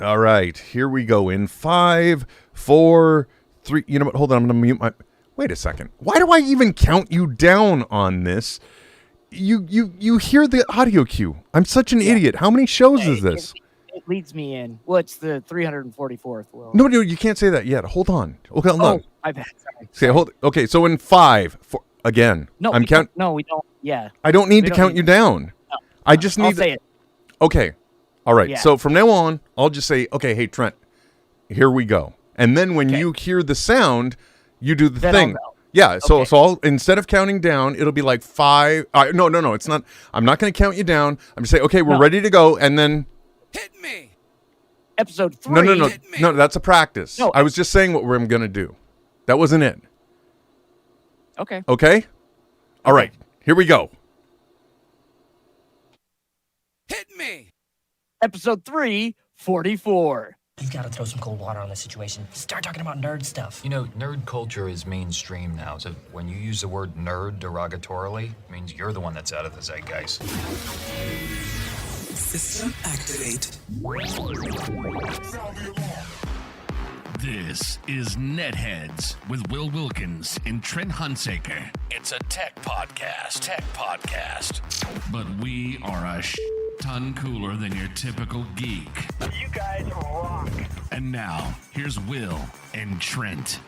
All right, here we go in 5, 4, 3. You know what? Hold on, I'm going to mute my... Wait a second. Why do I even count you down on this? You hear the audio cue. I'm such an idiot. How many shows is this? It leads me in. Well, it's the 344th. Will. No, you can't say that yet. Hold on. Okay, hold on. My bad. Sorry. Okay, hold. Okay, so in 5, 4, again. No, I'm count. No, we don't. Yeah. I don't need to count you down. No. I just need. I'll say it. Okay. All right. Yeah. So from now on, I'll just say, okay, hey Trent, here we go. And then when you hear the sound, you do the thing. Yeah. So I'll, instead of counting down, it'll be like 5. No. It's not. I'm not going to count you down. I'm just saying, okay, we're ready to go, and then. Hit me. Episode 3. No. That's a practice. No. I was just saying what I'm going to do. That wasn't it. Okay. Okay. All right. Here we go. Hit me. Episode 344. You've got to throw some cold water on this situation. Start talking about nerd stuff. You know, nerd culture is mainstream now, so when you use the word nerd derogatorily, it means you're the one that's out of the zeitgeist. System activate. This is NetHeads with Will Wilkins and Trent Hunsaker. It's a tech podcast. But we are a ton cooler than your typical geek. You guys rock. And now, here's Will and Trent.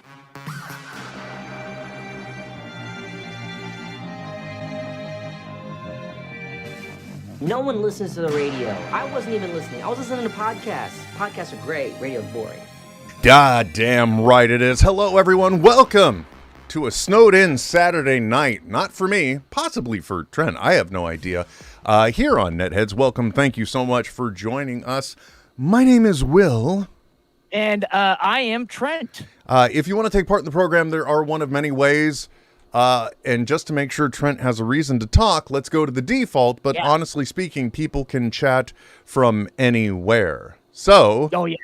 No one listens to the radio. I wasn't even listening. I was listening to podcasts. Podcasts are great. Radio's boring. God damn right it is. Hello, everyone. Welcome to a snowed-in Saturday night. Not for me, possibly for Trent. I have no idea. Here on NetHeads, welcome. Thank you so much for joining us. My name is Will. And I am Trent. If you want to take part in the program, there are one of many ways. And just to make sure Trent has a reason to talk, let's go to the default. But honestly speaking, people can chat from anywhere. So... Oh, yeah.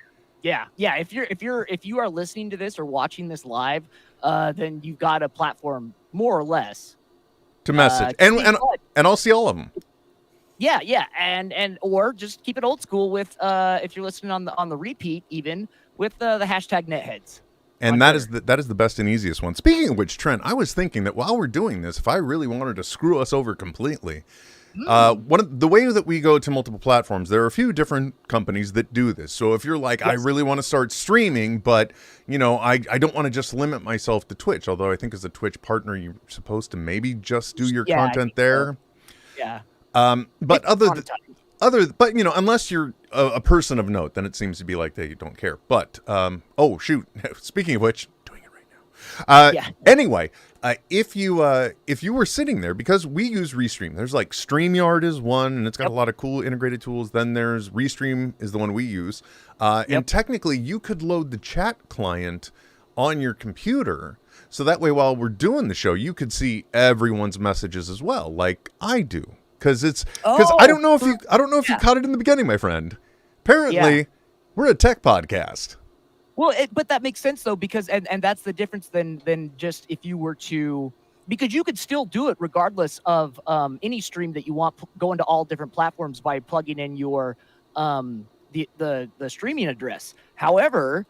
Yeah. If you are listening to this or watching this live, then you've got a platform more or less to message, and I'll see all of them. Yeah, and or just keep it old school with if you're listening on the repeat, even with the hashtag NetHeads. And that is the best and easiest one. Speaking of which, Trent, I was thinking that while we're doing this, if I really wanted to screw us over completely. One of the way that we go to multiple platforms, there are a few different companies that do this. So if you're like, I really want to start streaming, but I don't want to just limit myself to Twitch, although I think as a Twitch partner, you're supposed to maybe just do your content there. So. Yeah. But unless you're a person of note, then it seems to be like they don't care. But oh shoot! Speaking of which, doing it right now. Anyway. If you were sitting there, because we use Restream, there's like StreamYard is one, and it's got a lot of cool integrated tools. Then there's Restream is the one we use. And technically you could load the chat client on your computer. So that way, while we're doing the show, you could see everyone's messages as well, like I do. Because I don't know if you caught it in the beginning, my friend. Apparently, we're a tech podcast. Well, but that makes sense though, because and that's the difference than just if you were to, because you could still do it regardless of any stream that you want, go into all different platforms by plugging in your the streaming address. However,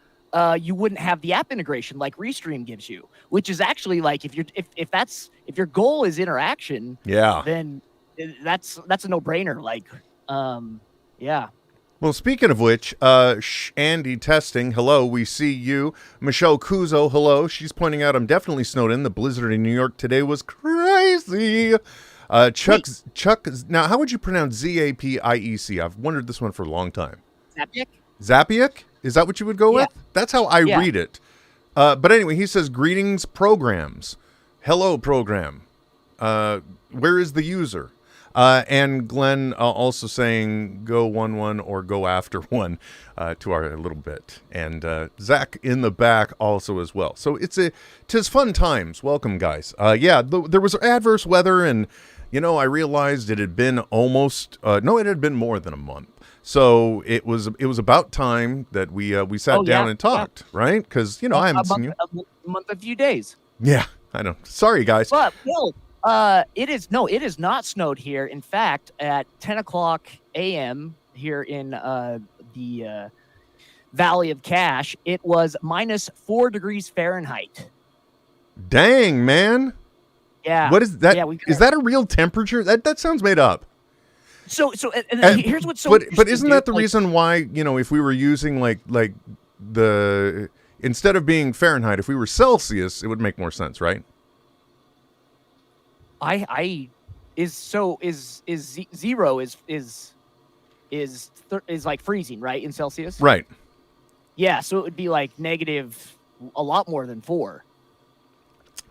you wouldn't have the app integration like Restream gives you, which is actually like if your goal is interaction, then that's a no-brainer. Like, yeah. Well, speaking of which, Andy Testing, hello, we see you. Michelle Kuzo, hello. She's pointing out I'm definitely snowed in. The blizzard in New York today was crazy. Chuck, now how would you pronounce Z-A-P-I-E-C? I've wondered this one for a long time. Zapiak? Is that what you would go with? That's how I read it. But anyway, he says, greetings, programs. Hello, program. Where is the user? And Glenn also saying go 1-1 or go after 1 to our little bit. And Zach in the back also as well. So tis fun times. Welcome, guys. There was adverse weather, and I realized it had been it had been more than a month. So it was about time that we sat down and talked, right? Because I haven't seen you a month, a few days. Yeah, I know. Sorry, guys. But Will, it is not snowed here. In fact, at 10 o'clock a.m. here in the Valley of Cash, it was minus 4 degrees Fahrenheit. Dang, man. Yeah. What is that? Yeah, Is that a real temperature? That sounds made up. And here's what's so but isn't that the like, reason why, if we were using like the instead of being Fahrenheit, if we were Celsius, it would make more sense, right? Zero is like freezing, right, in Celsius? Right. Yeah, so it would be like negative a lot more than 4.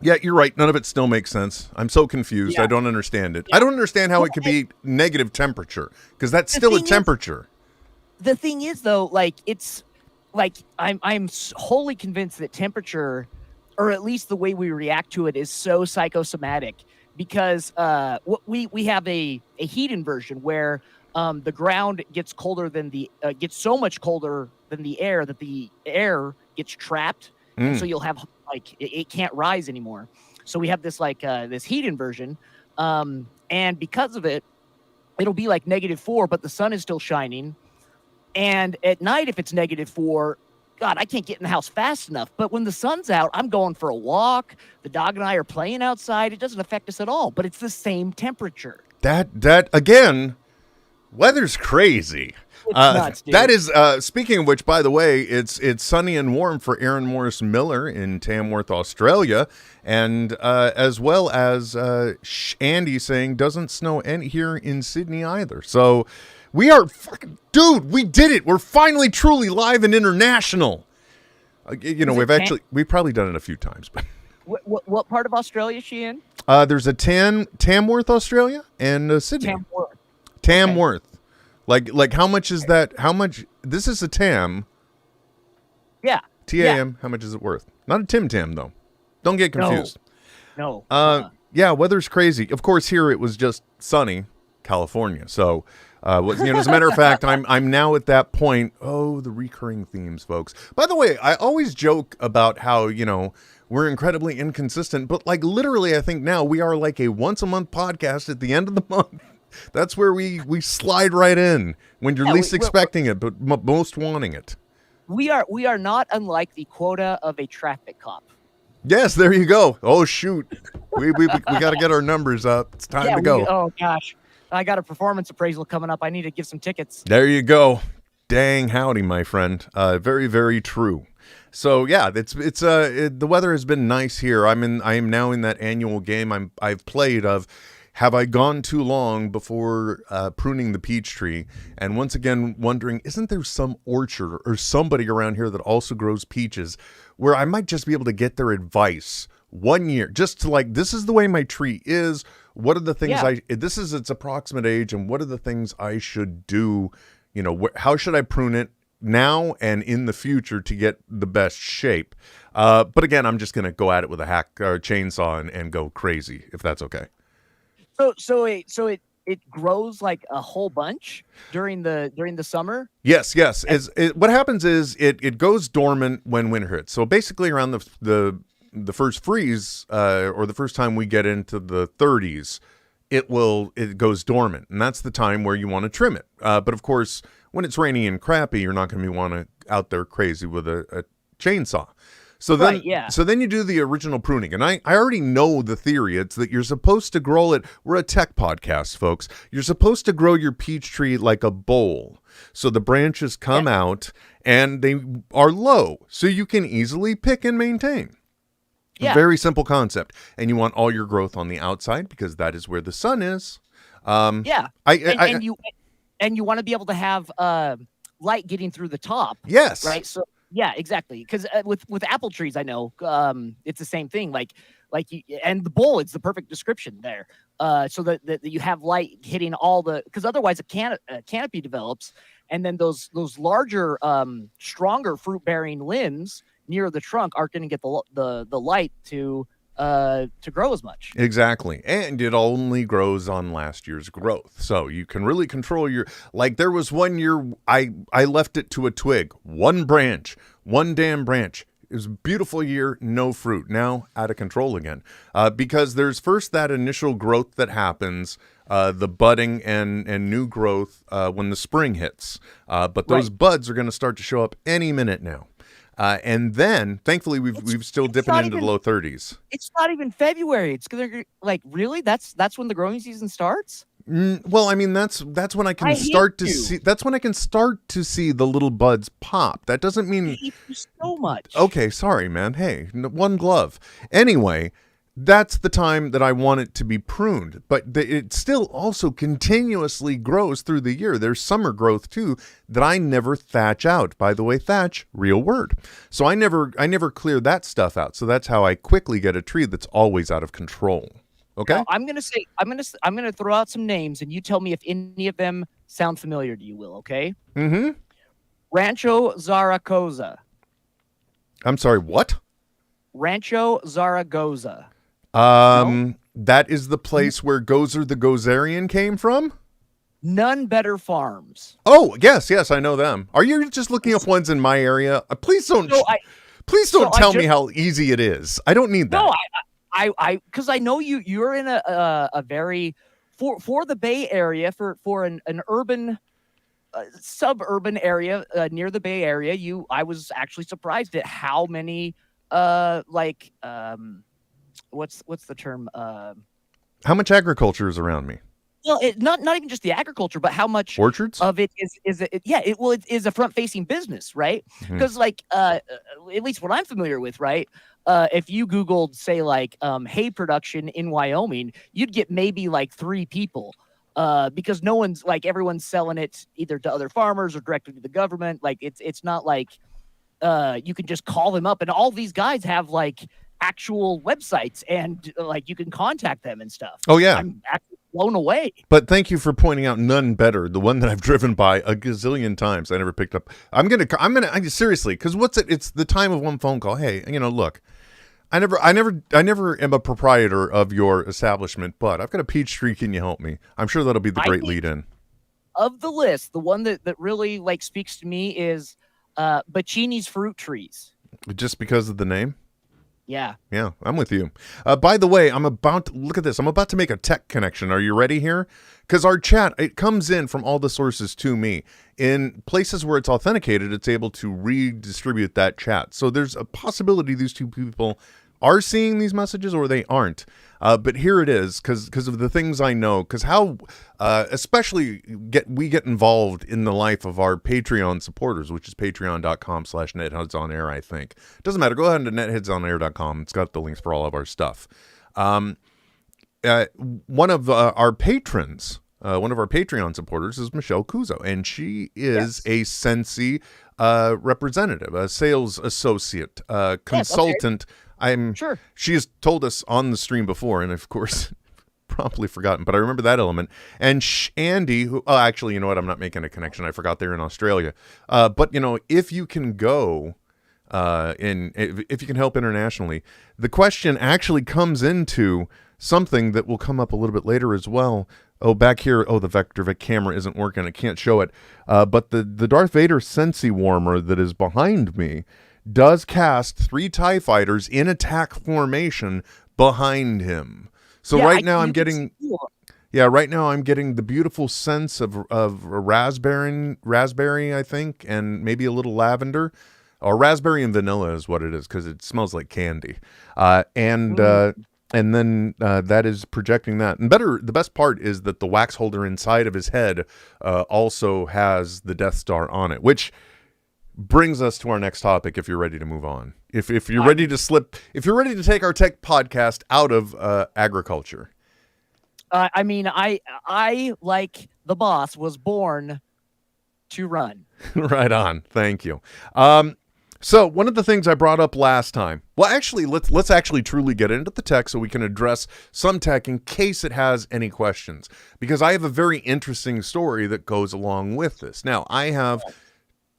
Yeah, you're right. None of it still makes sense. I'm so confused. Yeah. I don't understand it. Yeah. I don't understand how Well, it could be negative temperature, because that's still a thing is- temperature. The thing is, though, like it's like I'm wholly convinced that temperature, or at least the way we react to it, is so psychosomatic because we have a heat inversion where the ground gets colder than gets so much colder than the air that the air gets trapped, and so you'll have like it can't rise anymore. So we have this this heat inversion, and because of it, it'll be like -4, but the sun is still shining. And at night, if it's -4, God, I can't get in the house fast enough. But when the sun's out, I'm going for a walk. The dog and I are playing outside. It doesn't affect us at all, but it's the same temperature. That again, weather's crazy. It's nuts, dude. That is speaking of which, by the way, it's sunny and warm for Aaron Morris Miller in Tamworth, Australia, and as well as Andy saying doesn't snow here in Sydney either. So we are fucking, dude, we did it. We're finally truly live and international. We've probably done it a few times, but What part of Australia is she in? there's a Tamworth, Australia, and Sydney. Tamworth. Like how much is that? How much? This is a Tam. Yeah. TAM. How much is it worth? Not a Tim Tam though. Don't get confused. No. Yeah, weather's crazy. Of course, here it was just sunny, California. So, as a matter of fact, I'm now at that point. Oh, the recurring themes, folks. By the way, I always joke about how we're incredibly inconsistent, but like literally, I think now we are like a once a month podcast at the end of the month. That's where we slide right in when you're least expecting it, but most wanting it. We are not unlike the quota of a traffic cop. Yes, there you go. Oh shoot, we got to get our numbers up. It's time to go. Oh gosh, I got a performance appraisal coming up. I need to give some tickets. There you go. Dang howdy, my friend. Very, very true. So yeah, the weather has been nice here. I am now in that annual game I've played of. Have I gone too long before pruning the peach tree? And once again, wondering, isn't there some orchard or somebody around here that also grows peaches where I might just be able to get their advice 1 year, just to like, this is the way my tree is. What are the things this is its approximate age, and what are the things I should do? How should I prune it now and in the future to get the best shape? But again, I'm just going to go at it with a hack or chainsaw and go crazy, if that's okay. So it grows like a whole bunch during the summer. Yes. What happens is it goes dormant when winter hits. So basically, around the first freeze or the first time we get into the 30s, it goes dormant, and that's the time where you want to trim it. But of course, when it's rainy and crappy, you're not going to be out there crazy with a chainsaw. So then you do the original pruning. And I already know the theory. It's that you're supposed to grow it. We're a tech podcast, folks. You're supposed to grow your peach tree like a bowl. So the branches come out and they are low. So you can easily pick and maintain. Yeah. Very simple concept. And you want all your growth on the outside because that is where the sun is. And you want to be able to have light getting through the top. Yes. Right. So yeah, exactly. Because with apple trees, I know it's the same thing. And the bowl, it's the perfect description there. So that you have light hitting all because otherwise a canopy develops, and then those larger, stronger fruit bearing limbs near the trunk aren't going to get the light to grow as much. Exactly. And it only grows on last year's growth. So you can really control there was 1 year I left it to a twig, one branch, one damn branch. It was a beautiful year, no fruit. Now out of control again. Because there's first that initial growth that happens, the budding and new growth when the spring hits. But those buds are going to start to show up any minute now. And then, thankfully, we've still dipping into the low 30s. It's not even February. It's gonna like really. That's when the growing season starts. Well, I mean that's when I can start to see. That's when I can start to see the little buds pop. That doesn't mean I hate you so much. Okay, sorry, man. Hey, one glove. Anyway, that's the time that I want it to be pruned. But it still also continuously grows through the year. There's summer growth too that I never thatch out. By the way, thatch, real word. So I never clear that stuff out. So that's how I quickly get a tree that's always out of control. Okay. Now, I'm gonna throw out some names, and you tell me if any of them sound familiar to you. Will okay? Mm-hmm. Rancho Zaragoza. I'm sorry. What? Rancho Zaragoza. That is the place where Gozer the Gozerian came from? None Better Farms. Oh, yes, I know them. Are you just looking up ones in my area? Please don't tell me how easy it is. I don't need that. No, because I know you're in a very for the Bay Area for an urban suburban area near the Bay Area. I was actually surprised at how many what's the term? How much agriculture is around me? Well, not even just the agriculture, but how much orchards of it is it is a front facing business, right? Because at least what I'm familiar with, right? If you Googled, say, like hay production in Wyoming, you'd get maybe like 3 people because everyone's selling it either to other farmers or directly to the government. Like it's not like you can just call them up, and all these guys have like actual websites and like you can contact them and stuff. Oh yeah, I'm actually blown away. But thank you for pointing out None Better, the one that I've driven by a gazillion times. I never picked up. I'm gonna seriously, because it's the time of one phone call. Hey, look, I never am a proprietor of your establishment, but I've got a peach tree. Can you help me? I'm sure that'll be the great lead in. Of the list, the one that really like speaks to me is Bacini's fruit trees. Just because of the name? Yeah. Yeah, I'm with you. By the way, look at this. I'm about to make a tech connection. Are you ready here? Because our chat, it comes in from all the sources to me. In places where it's authenticated, it's able to redistribute that chat. So there's a possibility these two people are seeing these messages or they aren't. But here it is, because of the things I know, because how especially we get involved in the life of our Patreon supporters, which is patreon.com/netheadsonair, I think. Doesn't matter. Go ahead to netheadsonair.com. It's got the links for all of our stuff. One of our patrons, one of our Patreon supporters is Michelle Kuzo, and she is a Sensi representative, a sales associate, consultant. Okay. Sure. She has told us on the stream before, and of course, promptly forgotten, but I remember that element. And Andy, actually, you know what? I'm not making a connection. I forgot they're in Australia. But if you can go, if you can help internationally, the question actually comes into something that will come up a little bit later as well. Oh, back here. Oh, the Vector camera isn't working. I can't show it. But the Darth Vader Sensi warmer that is behind me does cast 3 TIE fighters in attack formation behind him. So right now I'm getting the beautiful sense of raspberry, I think, and maybe a little lavender, or raspberry and vanilla is what it is, because it smells like candy. And then that is projecting that. And the best part is that the wax holder inside of his head also has the Death Star on it, which brings us to our next topic. If you're ready to move on, if you're ready to take our tech podcast out of agriculture. I like the boss was born to run. Right on. Thank you. So one of the things I brought up last time, well, actually, let's actually truly get into the tech so we can address some tech in case it has any questions, because I have a very interesting story that goes along with this. Now, I have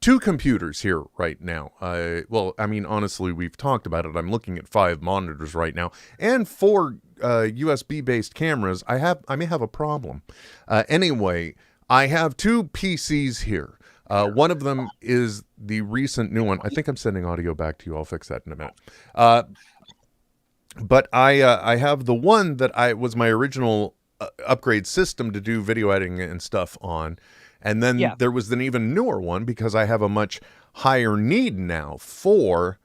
2 computers here right now. Honestly, we've talked about it. I'm looking at 5 monitors right now, and 4 USB-based cameras. I may have a problem. Anyway, I have 2 PCs here. One of them is the recent new one. I think I'm sending audio back to you. I'll fix that in a minute. But I have the one that was my original upgrade system to do video editing and stuff on. And then there was an even newer one because I have a much higher need now for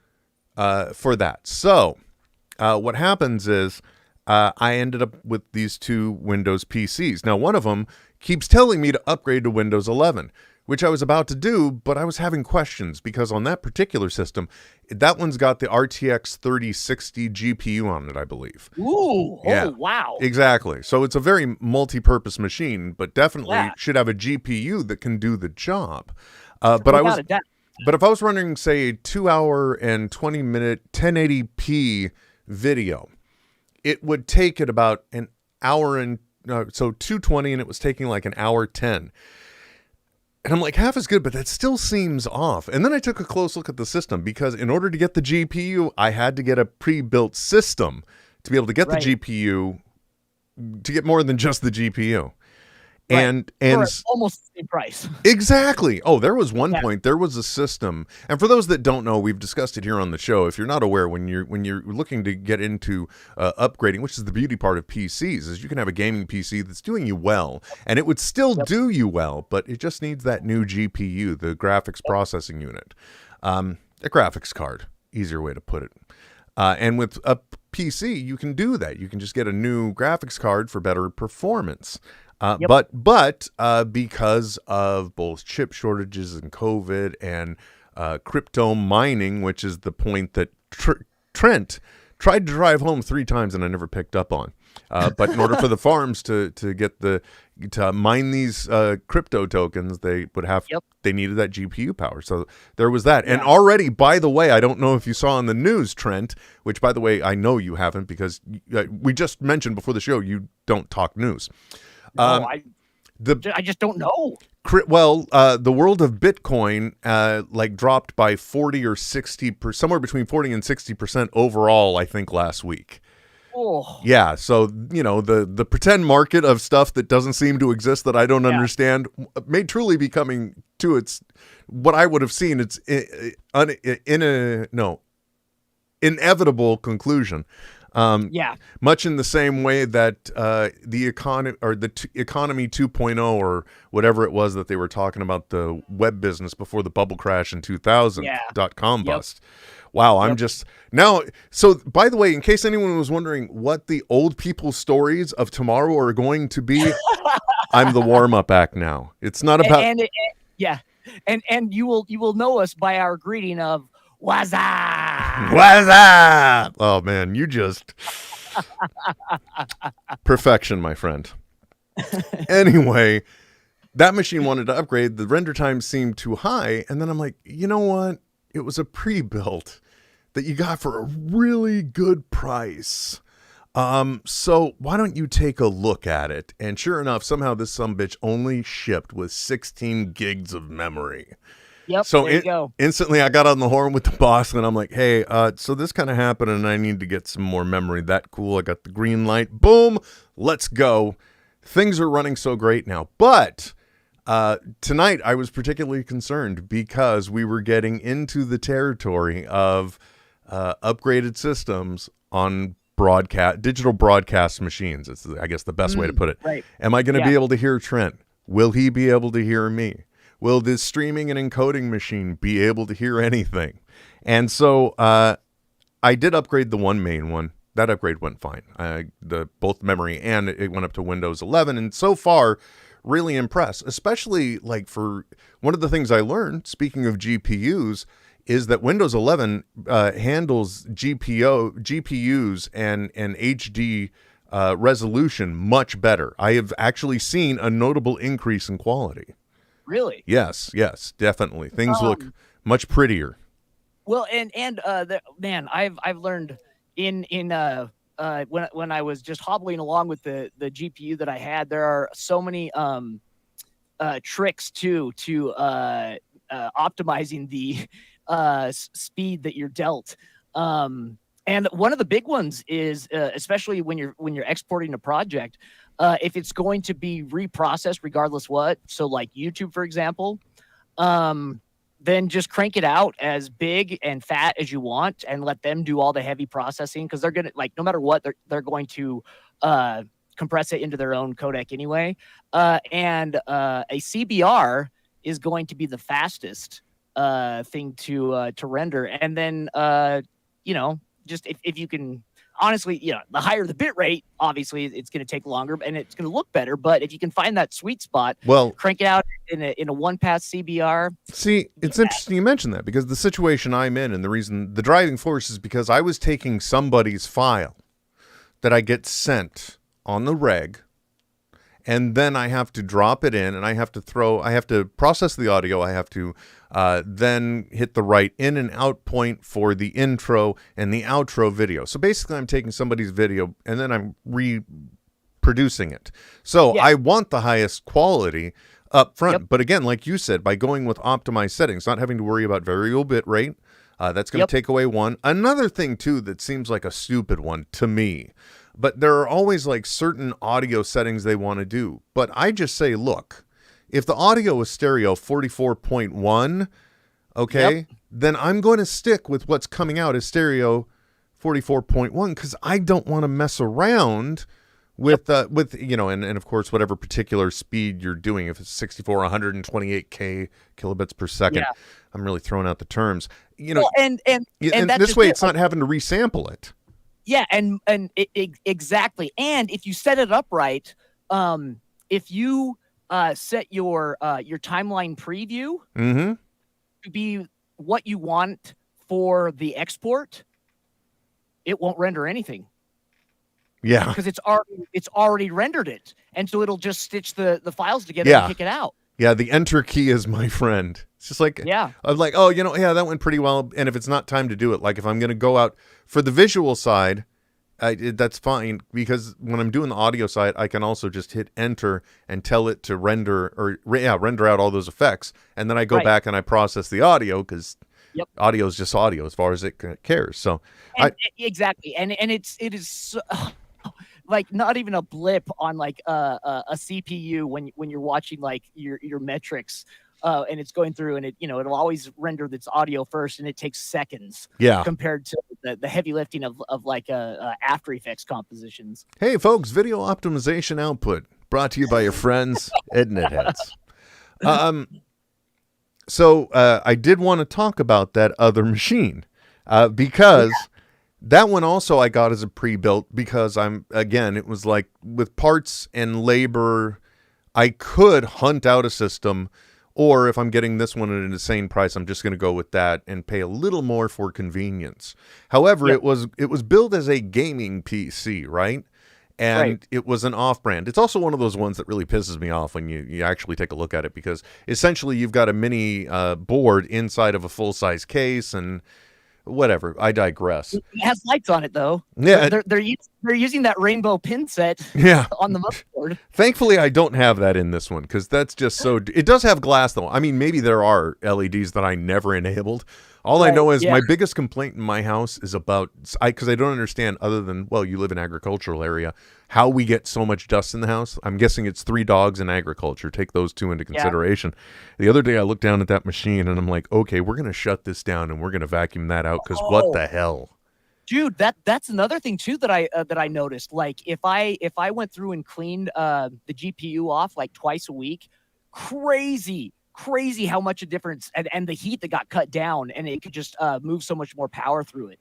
that. So what happens is I ended up with these two Windows PCs. Now, one of them keeps telling me to upgrade to Windows 11, which I was about to do, but I was having questions because on that particular system, that one's got the RTX 3060 GPU on it, I believe. Ooh, yeah, oh, wow. Exactly. So it's a very multi-purpose machine, but definitely should have a GPU that can do the job. But if I was running, say, a 2-hour and 20-minute 1080p video, it would take it about an hour and so 220, and it was taking like an hour 10. And I'm like, half is good, but that still seems off. And then I took a close look at the system because in order to get the GPU, I had to get a pre-built system to be able to get the GPU, to get more than just the GPU. And for almost the same price. Exactly. Oh, there was one point. There was a system, and for those that don't know, we've discussed it here on the show. If you're not aware, when you're looking to get into upgrading, which is the beauty part of PCs, is you can have a gaming PC that's doing you well, and it would still do you well, but it just needs that new GPU, the graphics processing unit, a graphics card. Easier way to put it. And with a PC, you can do that. You can just get a new graphics card for better performance. But because of both chip shortages and COVID and crypto mining, which is the point that Trent tried to drive home 3 times and I never picked up on. But in order for the farms to mine these crypto tokens, they needed that GPU power. So there was that. And already, by the way, I don't know if you saw on the news, Trent, which by the way, I know you haven't because we just mentioned before the show, you don't talk news. I just don't know. Well, the world of Bitcoin dropped by 40 or 60%, somewhere between 40 and 60% overall, I think, last week. Oh. Yeah, so, the pretend market of stuff that doesn't seem to exist that I don't understand may truly be coming to its, what I would have seen, its inevitable conclusion. Much in the same way that the economy or economy 2.0 or whatever it was that they were talking about, the web business before the bubble crash in 2000, .com bust. Wow, I'm just now. So, by the way, in case anyone was wondering what the old people stories of tomorrow are going to be, I'm the warm up act now. It's not about and you will know us by our greeting of "What's up?" What's up? Oh man, you just perfection, my friend. Anyway, that machine wanted to upgrade. The render time seemed too high, and then I'm like, you know what? It was a pre-built that you got for a really good price. So why don't you take a look at it? And sure enough, somehow this sumbitch only shipped with 16 gigs of memory. Yep. So there you go. Instantly I got on the horn with the boss and I'm like, hey, so this kind of happened and I need to get some more memory. That cool. I got the green light. Boom. Let's go. Things are running so great now. But tonight I was particularly concerned because we were getting into the territory of upgraded systems on digital broadcast machines. It's, I guess, the best way to put it. Right. Am I going to be able to hear Trent? Will he be able to hear me? Will this streaming and encoding machine be able to hear anything? And so I did upgrade the one main one. That upgrade went fine. Both memory and it went up to Windows 11. And so far, really impressed, especially like for one of the things I learned, speaking of GPUs, is that Windows 11 handles GPUs and HD resolution much better. I have actually seen a notable increase in quality. Really? Yes, definitely. Things look much prettier. Well, man, I've learned in when I was just hobbling along with the GPU that I had, there are so many tricks to optimizing the speed that you're dealt. And one of the big ones is especially when you're exporting a project, if it's going to be reprocessed regardless what, so like YouTube, for example, then just crank it out as big and fat as you want and let them do all the heavy processing, because they're gonna, like, no matter what, they're going to compress it into their own codec anyway. And a CBR is going to be the fastest thing to render. And then just if you can, honestly, the higher the bit rate, obviously it's going to take longer and it's going to look better. But if you can find that sweet spot, Well, crank it out in a one-pass CBR. see, it's interesting you mention that, because the situation I'm in, and the driving force is because I was taking somebody's file that I get sent on the reg, and then I have to drop it in, and I have to process the audio. I have to then hit the right in and out point for the intro and the outro video. So basically I'm taking somebody's video and then I'm reproducing it. So Yeah. I want the highest quality up front. Yep. But again, like you said, by going with optimized settings, not having to worry about variable bit rate, that's going to take away one. Another thing too that seems like a stupid one to me, but there are always like certain audio settings they want to do. But I just say, look, if the audio is stereo 44.1, okay, then I'm going to stick with what's coming out as stereo 44.1, because I don't want to mess around with and of course whatever particular speed you're doing. If it's 64, 128K kilobits per second, I'm really throwing out the terms. Well, and that's this just way it. it's not having to resample it. Yeah, and exactly. And if you set it up right, if you set your timeline preview to be what you want for the export, it won't render anything. Yeah. Because it's already rendered it. And so it'll just stitch the files together and kick it out. Yeah, the enter key is my friend. It's just like, I'm like, oh, that went pretty well. And if it's not time to do it, like if I'm going to go out for the visual side, that's fine, because when I'm doing the audio side, I can also just hit enter and tell it to render out all those effects. And then I go back and I process the audio, because audio is just audio as far as it cares. So exactly. And it is like not even a blip on like a CPU when you're watching like your metrics. And it's going through, and it'll always render its audio first, and it takes seconds. Yeah. Compared to the heavy lifting of like After Effects compositions. Hey, folks, video optimization output brought to you by your friends at NetHeads. So I did want to talk about that other machine because that one also I got as a pre-built, because it was like with parts and labor, I could hunt out a system. Or if I'm getting this one at an insane price, I'm just going to go with that and pay a little more for convenience. However, it was billed as a gaming PC, right? And it was an off-brand. It's also one of those ones that really pisses me off when you actually take a look at it, because essentially you've got a mini board inside of a full-size case and whatever. I digress. It has lights on it, though. Yeah, they're using that rainbow pin set. On the motherboard. Thankfully, I don't have that in this one, because that's just so. It does have glass, though. I mean, maybe there are LEDs that I never enabled. All I know is my biggest complaint in my house is about, because I don't understand, other than, well, you live in an agricultural area, how we get so much dust in the house. I'm guessing it's 3 dogs in agriculture. Take those 2 into consideration. The other day I looked down at that machine and I'm like, okay, we're going to shut this down and we're going to vacuum that out, because what the hell? Dude, that's another thing too that I noticed. Like if I went through and cleaned the GPU off like twice a week, crazy how much a difference, and the heat that got cut down, and it could just move so much more power through it.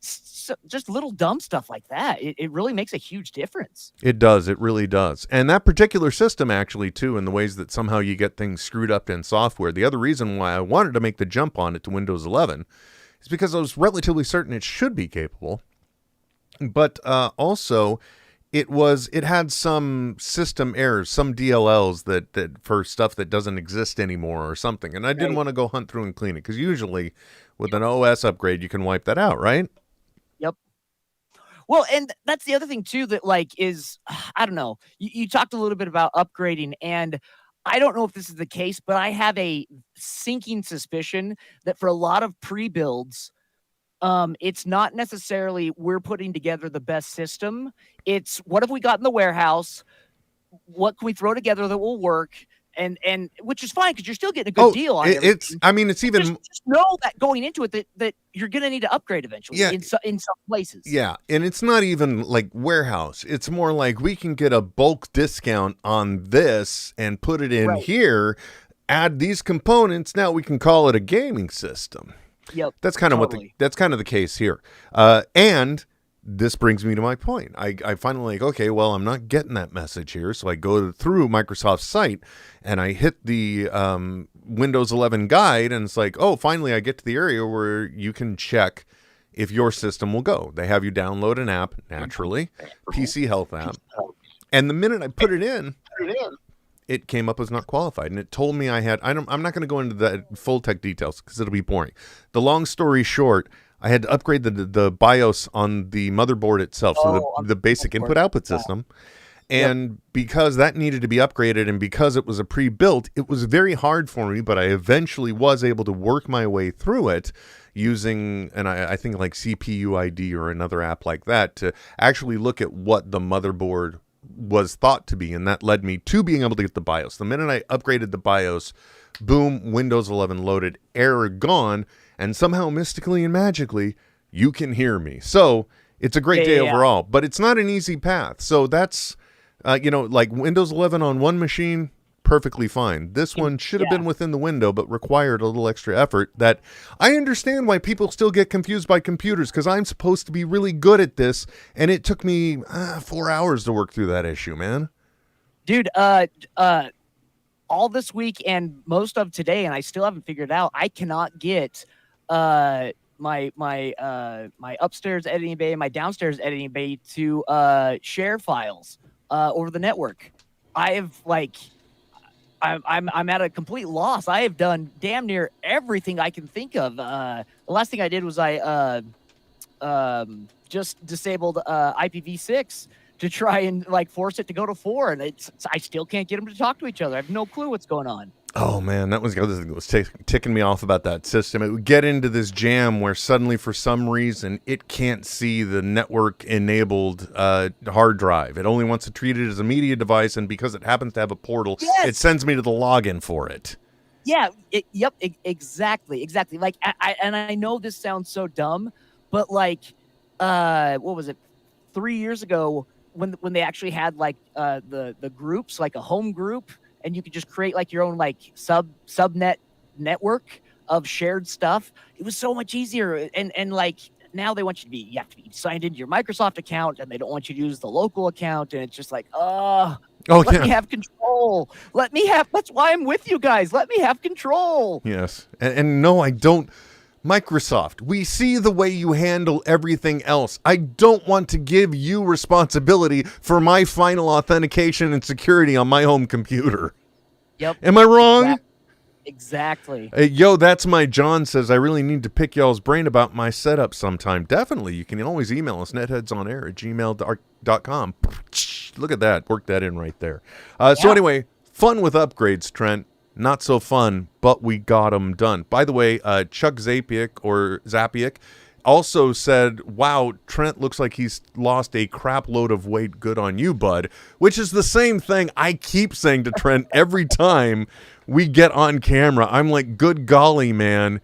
So just little dumb stuff like that. It really makes a huge difference. It does. It really does. And that particular system actually too, in the ways that somehow you get things screwed up in software. The other reason why I wanted to make the jump on it to Windows 11 is because I was relatively certain it should be capable. But also it had some system errors, some DLLs that for stuff that doesn't exist anymore or something. And I didn't want to go hunt through and clean it, because usually with an OS upgrade, you can wipe that out, right? Yep. Well, and that's the other thing too, that like is, I don't know, you talked a little bit about upgrading, and I don't know if this is the case, but I have a sinking suspicion that for a lot of pre-builds, it's not necessarily we're putting together the best system. It's what have we got in the warehouse? What can we throw together that will work? and which is fine because you're still getting a good deal on everything. It's even Just know that going into it that you're going to need to upgrade eventually. Yeah. In some places. Yeah, and it's not even like warehouse. It's more like we can get a bulk discount on this and put it in here, add these components. Now we can call it a gaming system. Yep. That's kind of that's kind of the case here. And this brings me to my point. I finally like, okay, well, I'm not getting that message here. So I go through Microsoft's site and I hit the Windows 11 guide, and it's like, oh, finally I get to the area where you can check if your system will go. They have you download an app, naturally, PC Health app. And the minute I put it in, it came up as not qualified. And it told me I'm not going to go into the full tech details because it'll be boring. The long story short, I had to upgrade the BIOS on the motherboard itself, so the basic input-output system. And because that needed to be upgraded and because it was a pre-built, it was very hard for me, but I eventually was able to work my way through it using, and I think like CPU ID or another app like that to actually look at what the motherboard was thought to be, and that led me to being able to get the BIOS. The minute I upgraded the BIOS, boom, Windows 11 loaded, error gone, and somehow mystically and magically, you can hear me. So it's a great day overall, but it's not an easy path. So that's, like Windows 11 on one machine, perfectly fine. This one should have been within the window, but required a little extra effort. That I understand why people still get confused by computers, because I'm supposed to be really good at this, and it took me 4 hours to work through that issue, man. Dude, all this week and most of today, and I still haven't figured it out. I cannot get my upstairs editing bay and my downstairs editing bay to share files over the network. I'm at a complete loss. I have done damn near everything I can think of. The last thing I did was I just disabled IPv6 to try and force it to go to 4, and I still can't get them to talk to each other. I have no clue what's going on. Oh man, that was ticking me off about that system. It would get into this jam where suddenly, for some reason, it can't see the network-enabled hard drive. It only wants to treat it as a media device, and because it happens to have a portal, it sends me to the login for it. Yeah, exactly. Like, I know this sounds so dumb, but what was it? 3 years ago, when they actually had the groups, like a home group, and you could just create your own subnet network of shared stuff. It was so much easier. And now they want you have to be signed into your Microsoft account, and they don't want you to use the local account. And it's just let me have control. That's why I'm with you guys. Let me have control. Yes. And no, I don't. Microsoft, we see the way you handle everything else. I don't want to give you responsibility for my final authentication and security on my home computer. Yep. Am I wrong? Exactly. Yo, that's my John says, I really need to pick y'all's brain about my setup sometime. Definitely. You can always email us, netheadsonair@gmail.com. Look at that. Work that in right there. So anyway, fun with upgrades, Trent. Not so fun, but we got them done. By the way, Chuck Zapiak also said, wow, Trent looks like he's lost a crap load of weight. Good on you, bud. Which is the same thing I keep saying to Trent every time we get on camera. I'm like, good golly, man.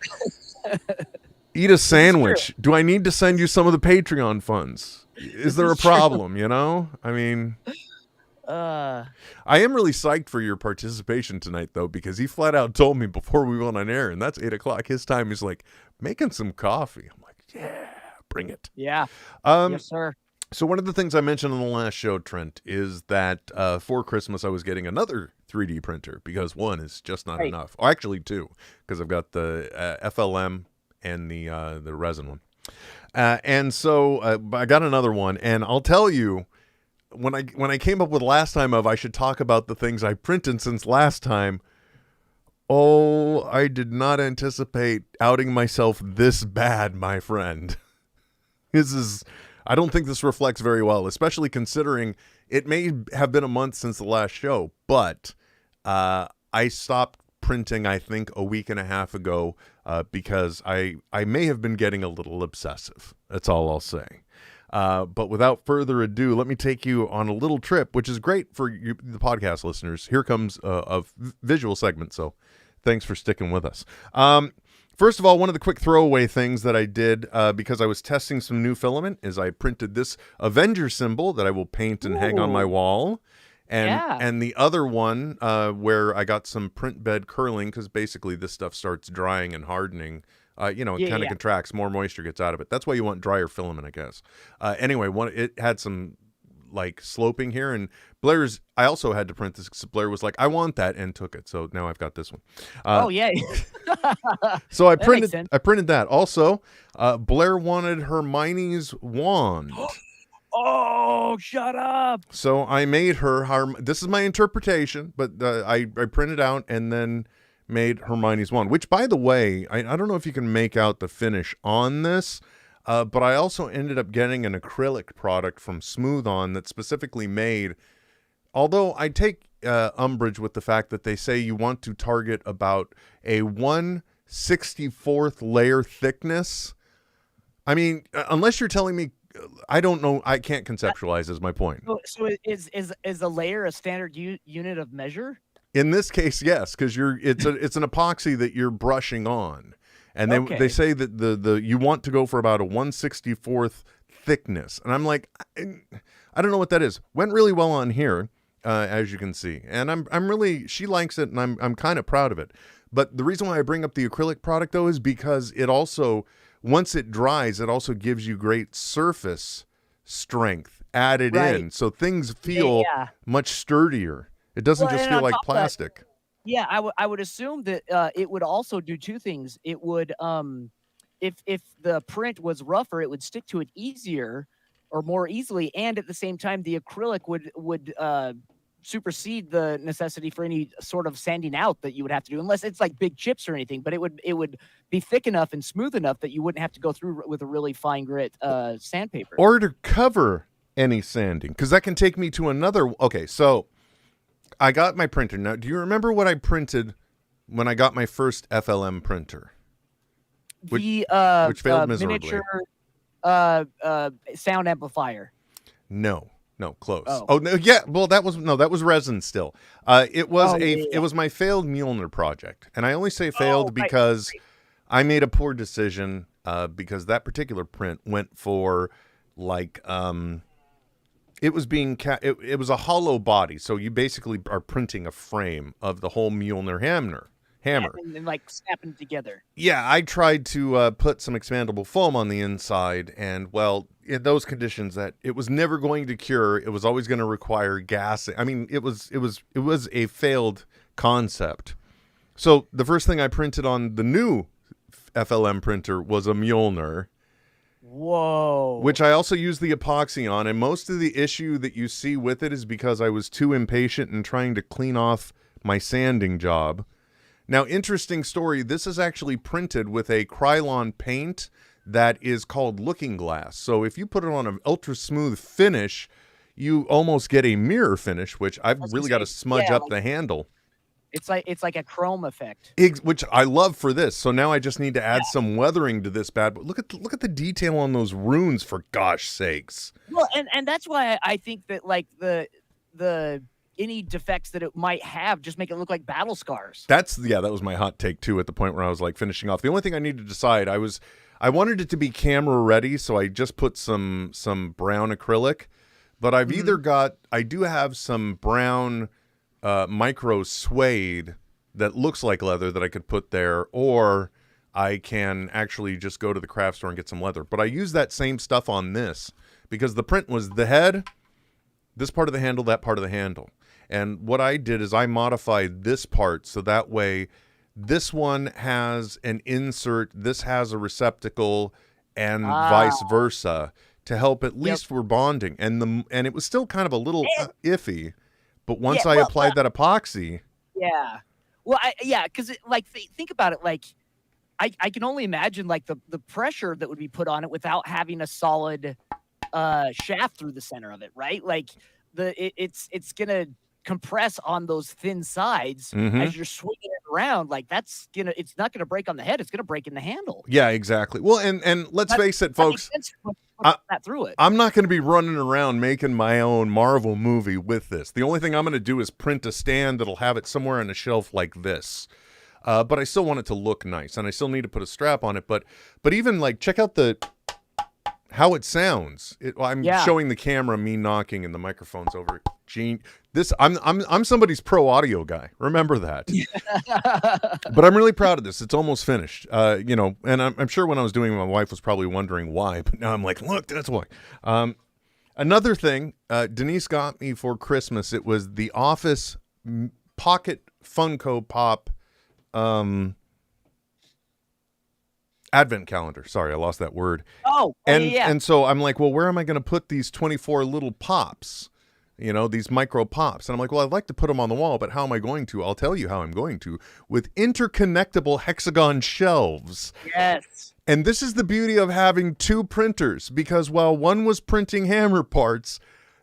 Eat a sandwich. Do I need to send you some of the Patreon funds? Is there a problem, I mean... I am really psyched for your participation tonight, though, because he flat out told me before we went on air, and that's 8:00 his time. He's like, making some coffee. I'm like, yeah, bring it. Yeah. Yes, sir. So one of the things I mentioned on the last show, Trent, is that for Christmas I was getting another 3D printer because one is just not enough. Oh, actually two, because I've got the FLM and the resin one. And so I got another one, and I'll tell you, when I came up with last time I should talk about the things I printed since last time, I did not anticipate outing myself this bad, my friend. I don't think this reflects very well, especially considering it may have been a month since the last show, but I stopped printing, I think, a week and a half ago because I may have been getting a little obsessive. That's all I'll say. But without further ado, let me take you on a little trip, which is great for you, the podcast listeners. Here comes a visual segment, so thanks for sticking with us. First of all, one of the quick throwaway things that I did because I was testing some new filament is I printed this Avenger symbol that I will paint and hang on my wall. And the other one where I got some print bed curling, because basically this stuff starts drying and hardening. It kind of contracts, more moisture gets out of it. That's why you want drier filament, I guess. Anyway, it had some like sloping here, and I also had to print this because Blair was like, I want that, and took it. So now I've got this one. So I printed that. Also, Blair wanted Hermione's wand. Oh, shut up. So I made her, this is my interpretation, but I printed out and then made Hermione's wand, which, by the way, I don't know if you can make out the finish on this, but I also ended up getting an acrylic product from Smooth On that specifically made, although I take umbrage with the fact that they say you want to target about a 1/64th layer thickness. I mean, unless you're telling me, I don't know, I can't conceptualize is my point. So is a layer a standard unit of measure? In this case, yes, because it's an epoxy that you're brushing on, and they say that the you want to go for about a 1/64th thickness, and I'm like, I don't know what that is. Went really well on here, as you can see, and I'm really, she likes it, and I'm kind of proud of it. But the reason why I bring up the acrylic product though is because it also, once it dries, it also gives you great surface strength added in, so things feel much sturdier. It doesn't just feel like plastic. I would assume that it would also do two things. It would, if the print was rougher, it would stick to it easier or more easily, and at the same time, the acrylic would supersede the necessity for any sort of sanding out that you would have to do, unless it's like big chips or anything. But it would be thick enough and smooth enough that you wouldn't have to go through with a really fine grit sandpaper. Or to cover any sanding, because that can take me to another. Okay, so I got my printer. Now, do you remember what I printed when I got my first FLM printer? Which failed miserably. Miniature sound amplifier. No, close. Oh no, yeah. Well, that was resin still. It was my failed Mjolnir project, and I only say failed because I made a poor decision because that particular print went for like it was it was a hollow body, so you basically are printing a frame of the whole Mjolnir hammer. And like snapping it together. Yeah, I tried to put some expandable foam on the inside, and well, in those conditions, that it was never going to cure. It was always going to require gassing. I mean, it was a failed concept. So the first thing I printed on the new FLM printer was a Mjolnir. Whoa. Which I also used the epoxy on, and most of the issue that you see with it is because I was too impatient in trying to clean off my sanding job. Now, interesting story, this is actually printed with a Krylon paint that is called Looking Glass. So if you put it on an ultra smooth finish, you almost get a mirror finish, which I've really got to smudge up the handle. It's like a chrome effect, which I love for this. So now I just need to add some weathering to this bad. But look at the detail on those runes, for gosh sakes. Well, and that's why I think that like the any defects that it might have just make it look like battle scars. That was my hot take too. At the point where I was like finishing off, the only thing I needed to decide, I wanted it to be camera ready, so I just put some brown acrylic. But I've I do have some brown micro suede that looks like leather that I could put there, or I can actually just go to the craft store and get some leather. But I use that same stuff on this because the print was the head, this part of the handle, that part of the handle. And what I did is I modified this part so that way this one has an insert, this has a receptacle, and vice versa to help at least for bonding. And it was still kind of a little iffy. But once I applied that epoxy. Yeah. Well, because think about it. Like, I can only imagine like the pressure that would be put on it without having a solid shaft through the center of it, right? Like it's gonna compress on those thin sides as you're swinging it around. Like it's not gonna break on the head. It's gonna break in the handle. Yeah, exactly. Well, and let's face it, folks. What that through it. I'm not going to be running around making my own Marvel movie with this. The only thing I'm going to do is print a stand that'll have it somewhere on a shelf like this. But I still want it to look nice, and I still need to put a strap on it. But even like, check out how it sounds. I'm showing the camera me knocking, and the microphone's over. Gene, I'm somebody's pro audio guy. Remember that. But I'm really proud of this. It's almost finished. And I'm sure when I was doing it, my wife was probably wondering why. But now I'm like, look, that's why. Another thing, Denise got me for Christmas. It was the Office Pocket Funko Pop Advent calendar. Sorry, I lost that word. And so I'm like, well, where am I going to put these 24 little pops? These micro pops. And I'm like, well, I'd like to put them on the wall, but how am I going to? I'll tell you how I'm going to. With interconnectable hexagon shelves. Yes. And this is the beauty of having two printers, because while one was printing hammer parts,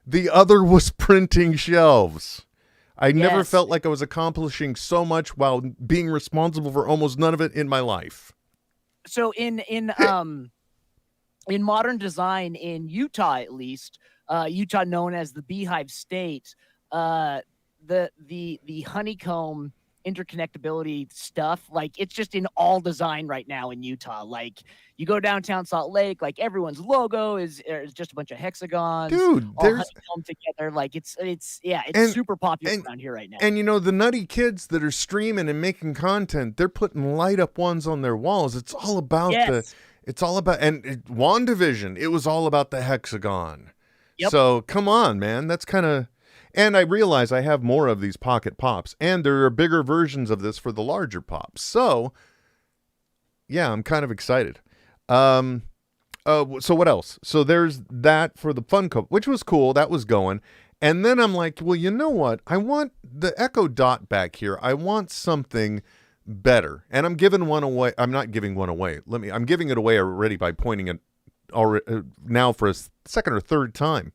the other was printing shelves. I never felt like I was accomplishing so much while being responsible for almost none of it in my life. So in modern design in Utah, at least, Utah known as the Beehive State, the honeycomb interconnectability stuff, like it's just in all design right now in Utah. Like you go downtown Salt Lake, like everyone's logo is just a bunch of hexagons, dude, all honeycombed together. Like it's super popular around here right now. And the nutty kids that are streaming and making content, they're putting light up ones on their walls. It's all about WandaVision. It was all about the hexagon. Yep. So come on, man. That's kind of. And I realize I have more of these pocket pops, and there are bigger versions of this for the larger pops. So, yeah, I'm kind of excited. So what else? So there's that for the Funko, which was cool. That was going. And then I'm like, well, you know what? I want the Echo Dot back here. I want something better. And I'm giving one away. I'm not giving one away. I'm giving it away already by pointing it already now for a second or third time.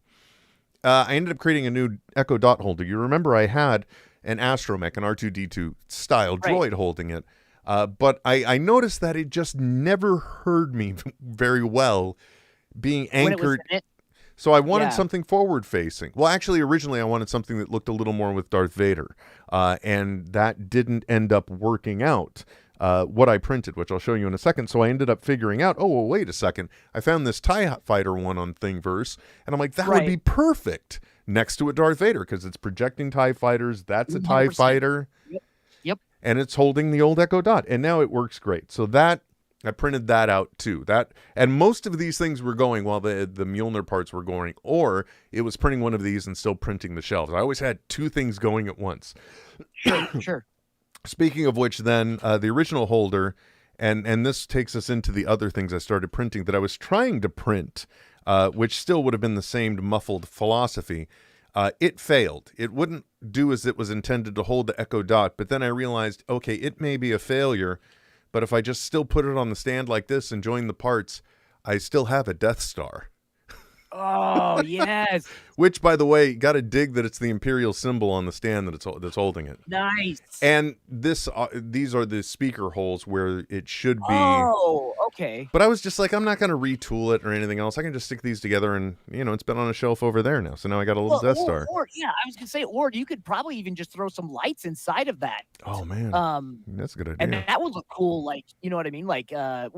I ended up creating a new Echo Dot holder. You remember I had an Astromech, an R2-D2 style droid holding it. But I noticed that it just never heard me very well being anchored. So I wanted something forward facing. Well, actually, originally I wanted something that looked a little more with Darth Vader. And that didn't end up working out. What I printed, which I'll show you in a second. So I ended up figuring out, oh, well, wait a second. I found this TIE Fighter one on Thingiverse, and I'm like, that would be perfect next to a Darth Vader, because it's projecting TIE Fighters. That's a 100%. TIE Fighter. Yep. And it's holding the old Echo Dot, and now it works great. So that, I printed that out too. And most of these things were going while the Mjolnir parts were going, or it was printing one of these and still printing the shelves. I always had two things going at once. Sure. Speaking of which, then, the original holder, and this takes us into the other things I started printing that I was trying to print, which still would have been the same muffled philosophy. It failed. It wouldn't do as it was intended to hold the Echo Dot, but then I realized, okay, it may be a failure, but if I just still put it on the stand like this and join the parts, I still have a Death Star. Oh, yes. Which, by the way, got to dig that it's the Imperial symbol on the stand that's holding it. Nice. And these are the speaker holes where it should be. Oh, okay. But I was just like, I'm not going to retool it or anything else. I can just stick these together, and it's been on a shelf over there now. So now I got a little Death Star. Or I was going to say, or you could probably even just throw some lights inside of that. Oh man, that's a good idea. And that would look cool. Like, you know what I mean? Like,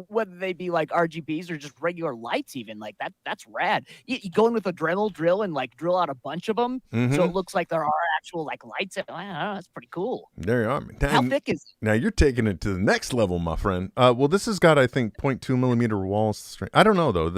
whether they be like RGBs or just regular lights, even like that. That's rad. You go in with a Dremel drill and like drill out a bunch of them, so it looks like there are actual like lights. I don't know, that's pretty cool. There you are. How thick is it? Now you're taking it to the next level, my friend. Well, this has got, I think, 0.2 millimeter wall strength. I don't know though.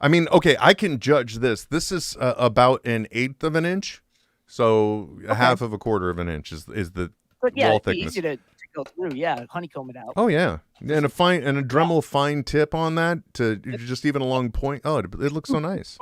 Okay, I can judge this. This is about 1/8 of an inch, so a half of a quarter of an inch is the wall thickness. Easy to go through. Yeah, honeycomb it out. Oh yeah, and a Dremel fine tip on that to just even a long point. Oh, it looks so nice.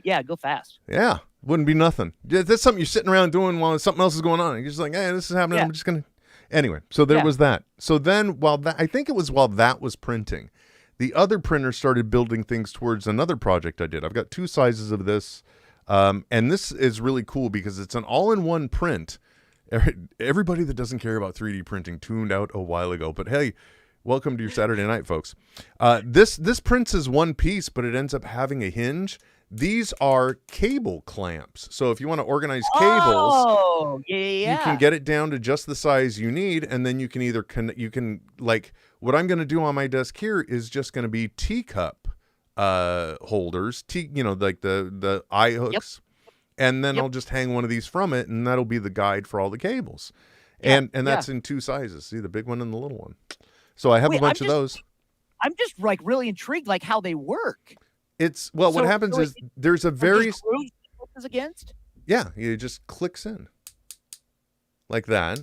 Yeah, go fast. Yeah, wouldn't be nothing. That's something you're sitting around doing while something else is going on. You're just like, hey, this is happening. Yeah. I'm just gonna. Anyway, so there was that. So then, while that was printing, the other printer started building things towards another project I did. I've got two sizes of this, and this is really cool because it's an all-in-one print. Everybody that doesn't care about 3D printing tuned out a while ago, but hey, Welcome to your Saturday night, folks. This prints is one piece, but it ends up having a hinge. These are cable clamps. So if you want to organize cables, you can get it down to just the size you need, and then you can either like what I'm going to do on my desk here is just going to be teacup holders, like the eye hooks, and then I'll just hang one of these from it, and that'll be the guide for all the cables. And that's in two sizes. See, the big one and the little one. So I have a bunch of those. I'm just like really intrigued, like how they work. It's what happens is there's a very against. Yeah, it just clicks in like that.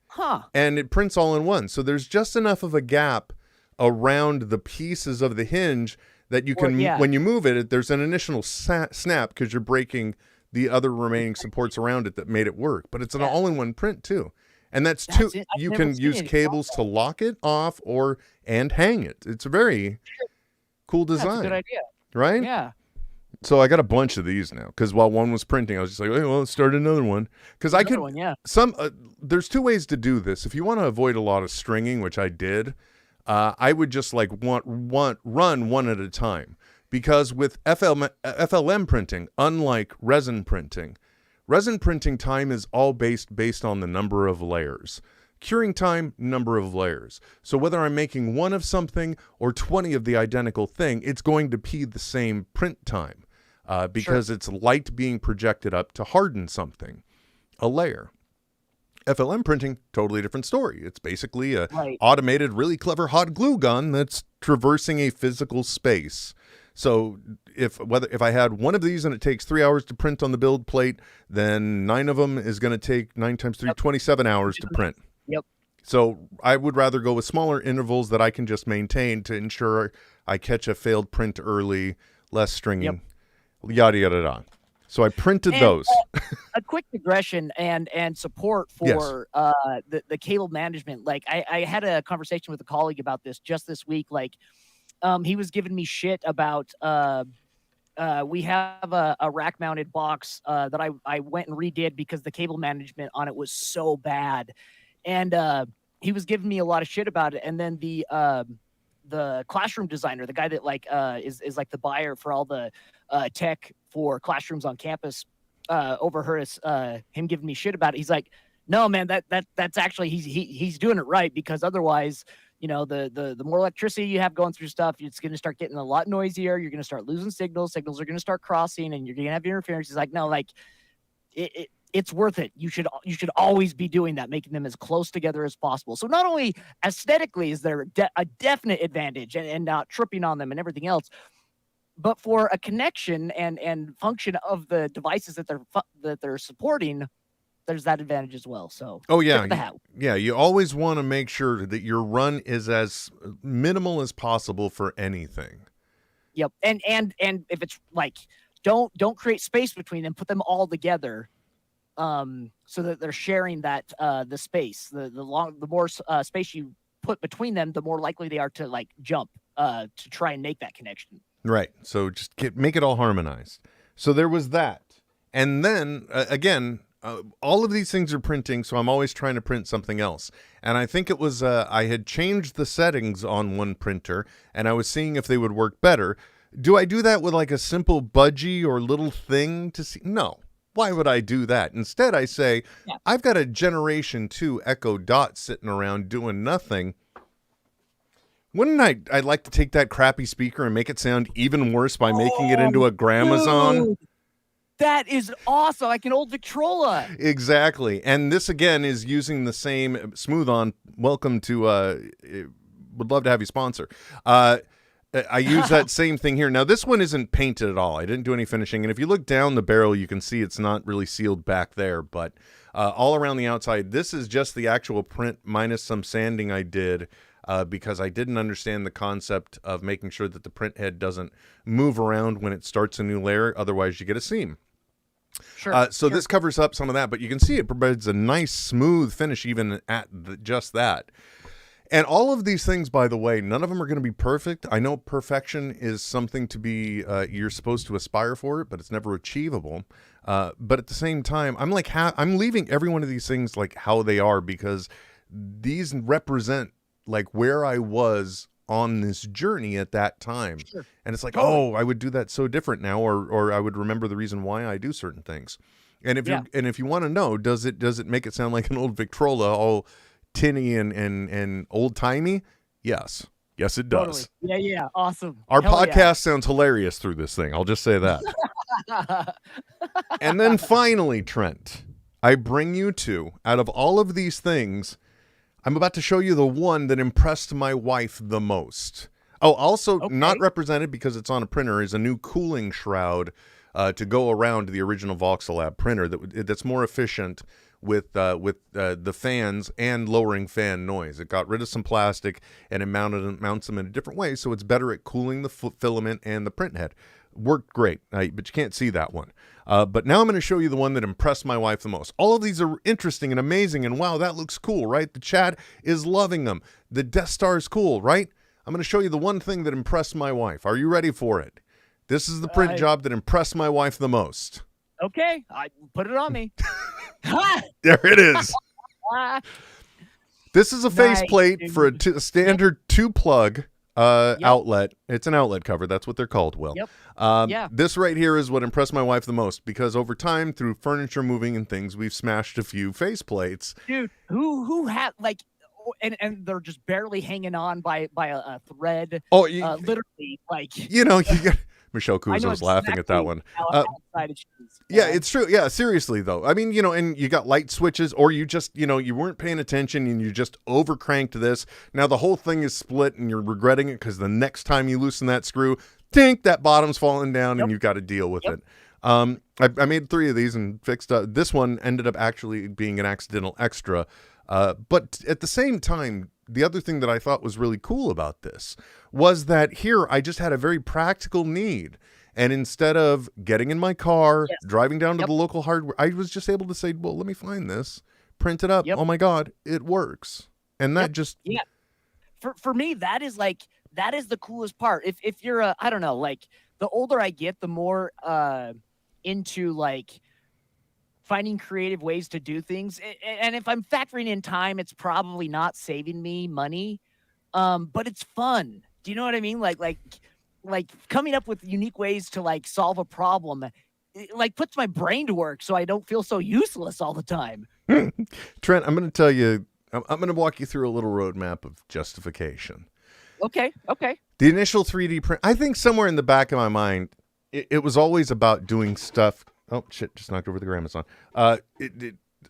Huh. And it prints all in one. So there's just enough of a gap around the pieces of the hinge that you can, when you move it, there's an initial snap because you're breaking the other remaining supports around it that made it work. But it's an all-in-one print too. And that's you can use cables to lock it off and hang it. It's a very cool design. That's a good idea. Right? Yeah. So I got a bunch of these now because while one was printing, I was just like, hey, well, let's start another one. Because I could, there's two ways to do this. If you want to avoid a lot of stringing, which I did, I would just like run one at a time. Because with FLM printing, unlike resin printing time is all based on the number of layers. Curing time, number of layers. So whether I'm making one of something or 20 of the identical thing, it's going to be the same print time because it's light being projected up to harden something, a layer. FLM printing, totally different story. It's basically a automated, really clever hot glue gun that's traversing a physical space. So if I had one of these and it takes 3 hours to print on the build plate, then 9 of them is going to take 9 times 3, 27 hours to print. Yep. So I would rather go with smaller intervals that I can just maintain to ensure I catch a failed print early, less stringing, yada, yada, yada. So I printed those. A quick digression and support for the cable management. Like I had a conversation with a colleague about this just this week. Like he was giving me shit about we have a rack mounted box that I went and redid because the cable management on it was so bad. And he was giving me a lot of shit about it. And then the classroom designer, the guy that like is like the buyer for all the tech for classrooms on campus, overheard him giving me shit about it. He's like, no, man, that's actually he's doing it right, because otherwise, you know, the more electricity you have going through stuff, it's going to start getting a lot noisier. You're going to start losing signals. Signals are going to start crossing, and you're going to have interference. He's like, no, like it's worth it. You should always be doing that, making them as close together as possible. So not only aesthetically is there a definite advantage and not tripping on them and everything else, but for a connection and function of the devices that they're supporting, there's that advantage as well. So you always want to make sure that your run is as minimal as possible for anything. Yep. And if it's like don't create space between them, put them all together, so that they're sharing that the space. The more space you put between them, the more likely they are to like jump to try and make that connection. Right. So just make it all harmonized. So there was that. And then again, all of these things are printing, so I'm always trying to print something else. And I think it was I had changed the settings on one printer, and I was seeing if they would work better. Do I do that with like a simple budgie or little thing to see? No. Why would I do that? Instead, I say, I've got a Generation 2 Echo Dot sitting around doing nothing. Wouldn't I'd like to take that crappy speaker and make it sound even worse by making it into a Gramazon? Dude. That is awesome. Like an old Victrola. Exactly. And this, again, is using the same Smooth On. Welcome to, would love to have you sponsor. I use that same thing here. Now, this one isn't painted at all. I didn't do any finishing. And if you look down the barrel, you can see it's not really sealed back there. But all around the outside, this is just the actual print minus some sanding I did because I didn't understand the concept of making sure that the print head doesn't move around when it starts a new layer. Otherwise, you get a seam. Sure. This covers up some of that, but you can see it provides a nice smooth finish even at just that. And all of these things, by the way, none of them are going to be perfect. I know perfection is something to be, you're supposed to aspire for it, but it's never achievable. But at the same time, I'm leaving every one of these things like how they are, because these represent like where I was on this journey at that time. Sure. And it's like, Totally. oh, I would do that so different now, or I would remember the reason why I do certain things. And if you want to know, does it make it sound like an old Victrola, all tinny and old timey? Yes, it does. Totally. Yeah. Awesome. Our Hell podcast sounds hilarious through this thing. I'll just say that. Yeah. And then finally, Trent, I bring you to, out of all of these things, I'm about to show you the one that impressed my wife the most. Oh, also not represented because it's on a printer is a new cooling shroud to go around the original Voxelab printer that's more efficient with the fans and lowering fan noise. It got rid of some plastic and it mounts them in a different way, so it's better at cooling the filament and the print head. Worked great, but you can't see that one. But now I'm going to show you the one that impressed my wife the most. All of these are interesting and amazing, and wow, that looks cool, right? The chat is loving them. The Death Star is cool, right? I'm going to show you the one thing that impressed my wife. Are you ready for it? This is the print job that impressed my wife the most. Okay, I put it on me. There it is. This is a faceplate for a standard 2-plug outlet. It's an outlet cover. That's what they're called, Will. Yep. This right here is what impressed my wife the most, because over time, through furniture moving and things, we've smashed a few faceplates. Dude, who had like, and they're just barely hanging on by a thread. Oh, literally, like you got Michelle Kuzo's laughing at that one. Yeah, it's true. Yeah, seriously though. I mean, and you got light switches, or you just, you weren't paying attention and you just overcranked this. Now the whole thing is split and you're regretting it because the next time you loosen that screw, that bottom's falling down and you've got to deal with it. I made 3 of these and fixed this one ended up actually being an accidental extra. But at the same time, the other thing that I thought was really cool about this was that here I just had a very practical need. And instead of getting in my car, driving down to the local hardware, I was just able to say, well, let me find this, print it up. Oh my God, it works. And that just... Yeah. For me, that is the coolest part. If you're I don't know, like the older I get, the more into like finding creative ways to do things. And if I'm factoring in time, it's probably not saving me money. But it's fun. Do you know what I mean? Like coming up with unique ways to like solve a problem, it, like puts my brain to work so I don't feel so useless all the time. Trent, I'm going to tell you, I'm going to walk you through a little roadmap of justification. Okay. The initial 3D print, I think somewhere in the back of my mind, it was always about doing stuff. Oh, shit, just knocked over the Gramophone.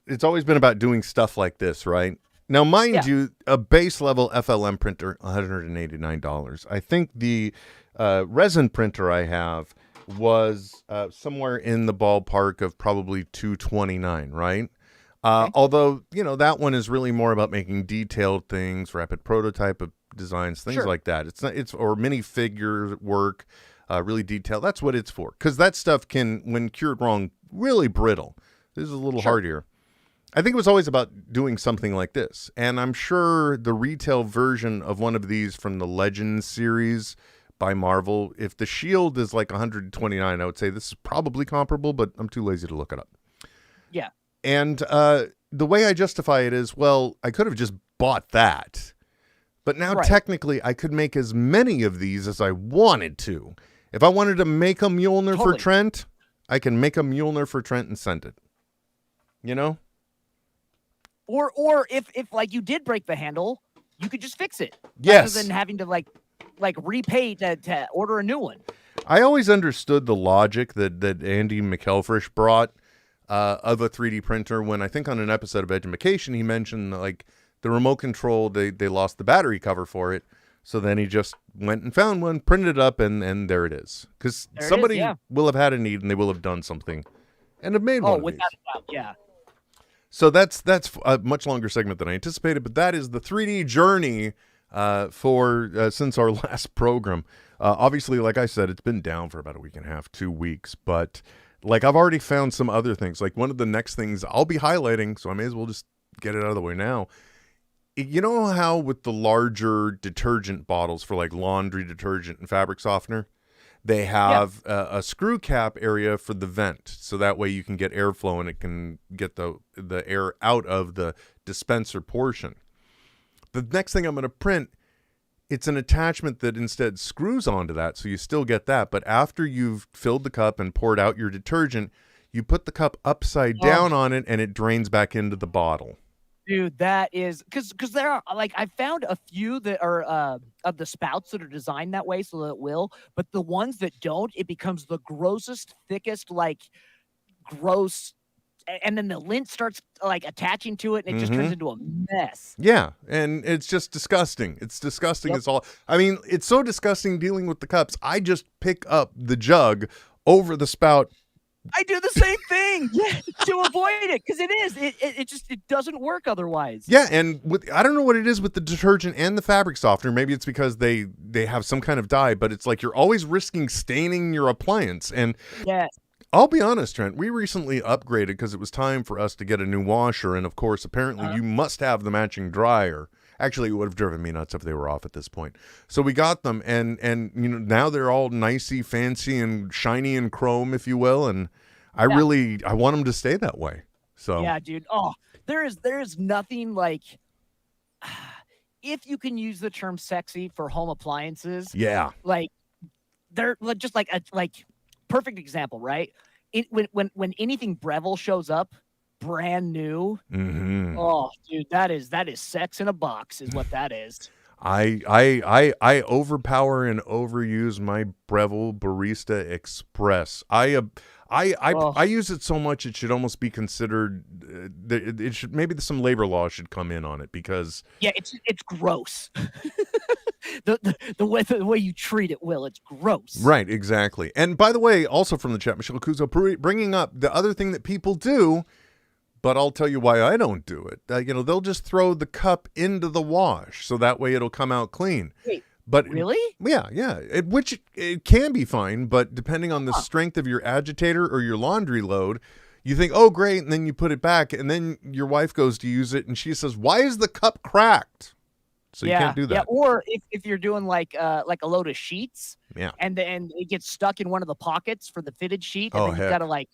It's always been about doing stuff like this, right? Now, mind you, a base level FLM printer, $189. I think the resin printer I have was somewhere in the ballpark of probably $229, right? Although, that one is really more about making detailed things, rapid prototype of designs, things like that. Or minifigure work, really detailed. That's what it's for. Because that stuff can, when cured wrong, really brittle. This is a little hardier. I think it was always about doing something like this. And I'm sure the retail version of one of these from the Legends series by Marvel, if the shield is like $129, I would say this is probably comparable, but I'm too lazy to look it up. Yeah. And the way I justify it is, well, I could have just bought that. But now technically I could make as many of these as I wanted to. If I wanted to make a Mjolnir for Trent, I can make a Mjolnir for Trent and send it. Or if like you did break the handle, you could just fix it. Yes. Rather than having to like repay to order a new one. I always understood the logic that Andy McElfresh brought of a 3D printer when I think on an episode of Edumacation he mentioned like the remote control, they lost the battery cover for it. So then he just went and found one, printed it up, and there it is. Because somebody will have had a need and they will have done something and have made one of without these. a doubt, yeah. So that's a much longer segment than I anticipated, but that is the 3D journey since our last program. Obviously, like I said, it's been down for about a week and a half, 2 weeks, but like I've already found some other things. Like one of the next things I'll be highlighting, so I may as well just get it out of the way now. You know how with the larger detergent bottles for like laundry detergent and fabric softener, they have a screw cap area for the vent. So that way you can get airflow and it can get the air out of the dispenser portion. The next thing I'm going to print, it's an attachment that instead screws onto that, so you still get that. But after you've filled the cup and poured out your detergent, you put the cup upside down on it, and it drains back into the bottle. Dude, that is because there are like I found a few that are of the spouts that are designed that way so that it will, but the ones that don't, it becomes the grossest, thickest, like gross, and then the lint starts like attaching to it, and it just turns into a mess. Yeah, and it's just disgusting. It's disgusting. Yep. It's all. I mean, it's so disgusting dealing with the cups. I just pick up the jug over the spout. I do the same thing to avoid it because it doesn't work otherwise. Yeah, and I don't know what it is with the detergent and the fabric softener. Maybe it's because they have some kind of dye, but it's like you're always risking staining your appliance. And yes. I'll be honest, Trent, we recently upgraded because it was time for us to get a new washer, and of course, apparently you must have the matching dryer. Actually, it would have driven me nuts if they were off at this point. So we got them, and you know, now they're all nicey, fancy, and shiny and chrome, if you will. And I want them to stay that way. So yeah, dude. Oh, there is nothing like if you can use the term sexy for home appliances. yeah, Like they're just like perfect example, right? When anything Breville shows up, brand new. Oh, dude, that is sex in a box, is what that is. I overpower and overuse my Breville Barista Express. I use it so much it should almost be considered. It should maybe some labor law should come in on it because it's gross. the way you treat it, Will, it's gross. Right, exactly. And by the way, also from the chat, Michelle Kuzo bringing up the other thing that people do. But I'll tell you why I don't do it. They'll just throw the cup into the wash so that way it'll come out clean. Wait, but really? Yeah. Which it can be fine, but depending on the strength of your agitator or your laundry load, you think, oh, great, and then you put it back, and then your wife goes to use it, and she says, why is the cup cracked? So you can't do that. Yeah, or if you're doing like a load of sheets, yeah, and it gets stuck in one of the pockets for the fitted sheet, and then you've got to like.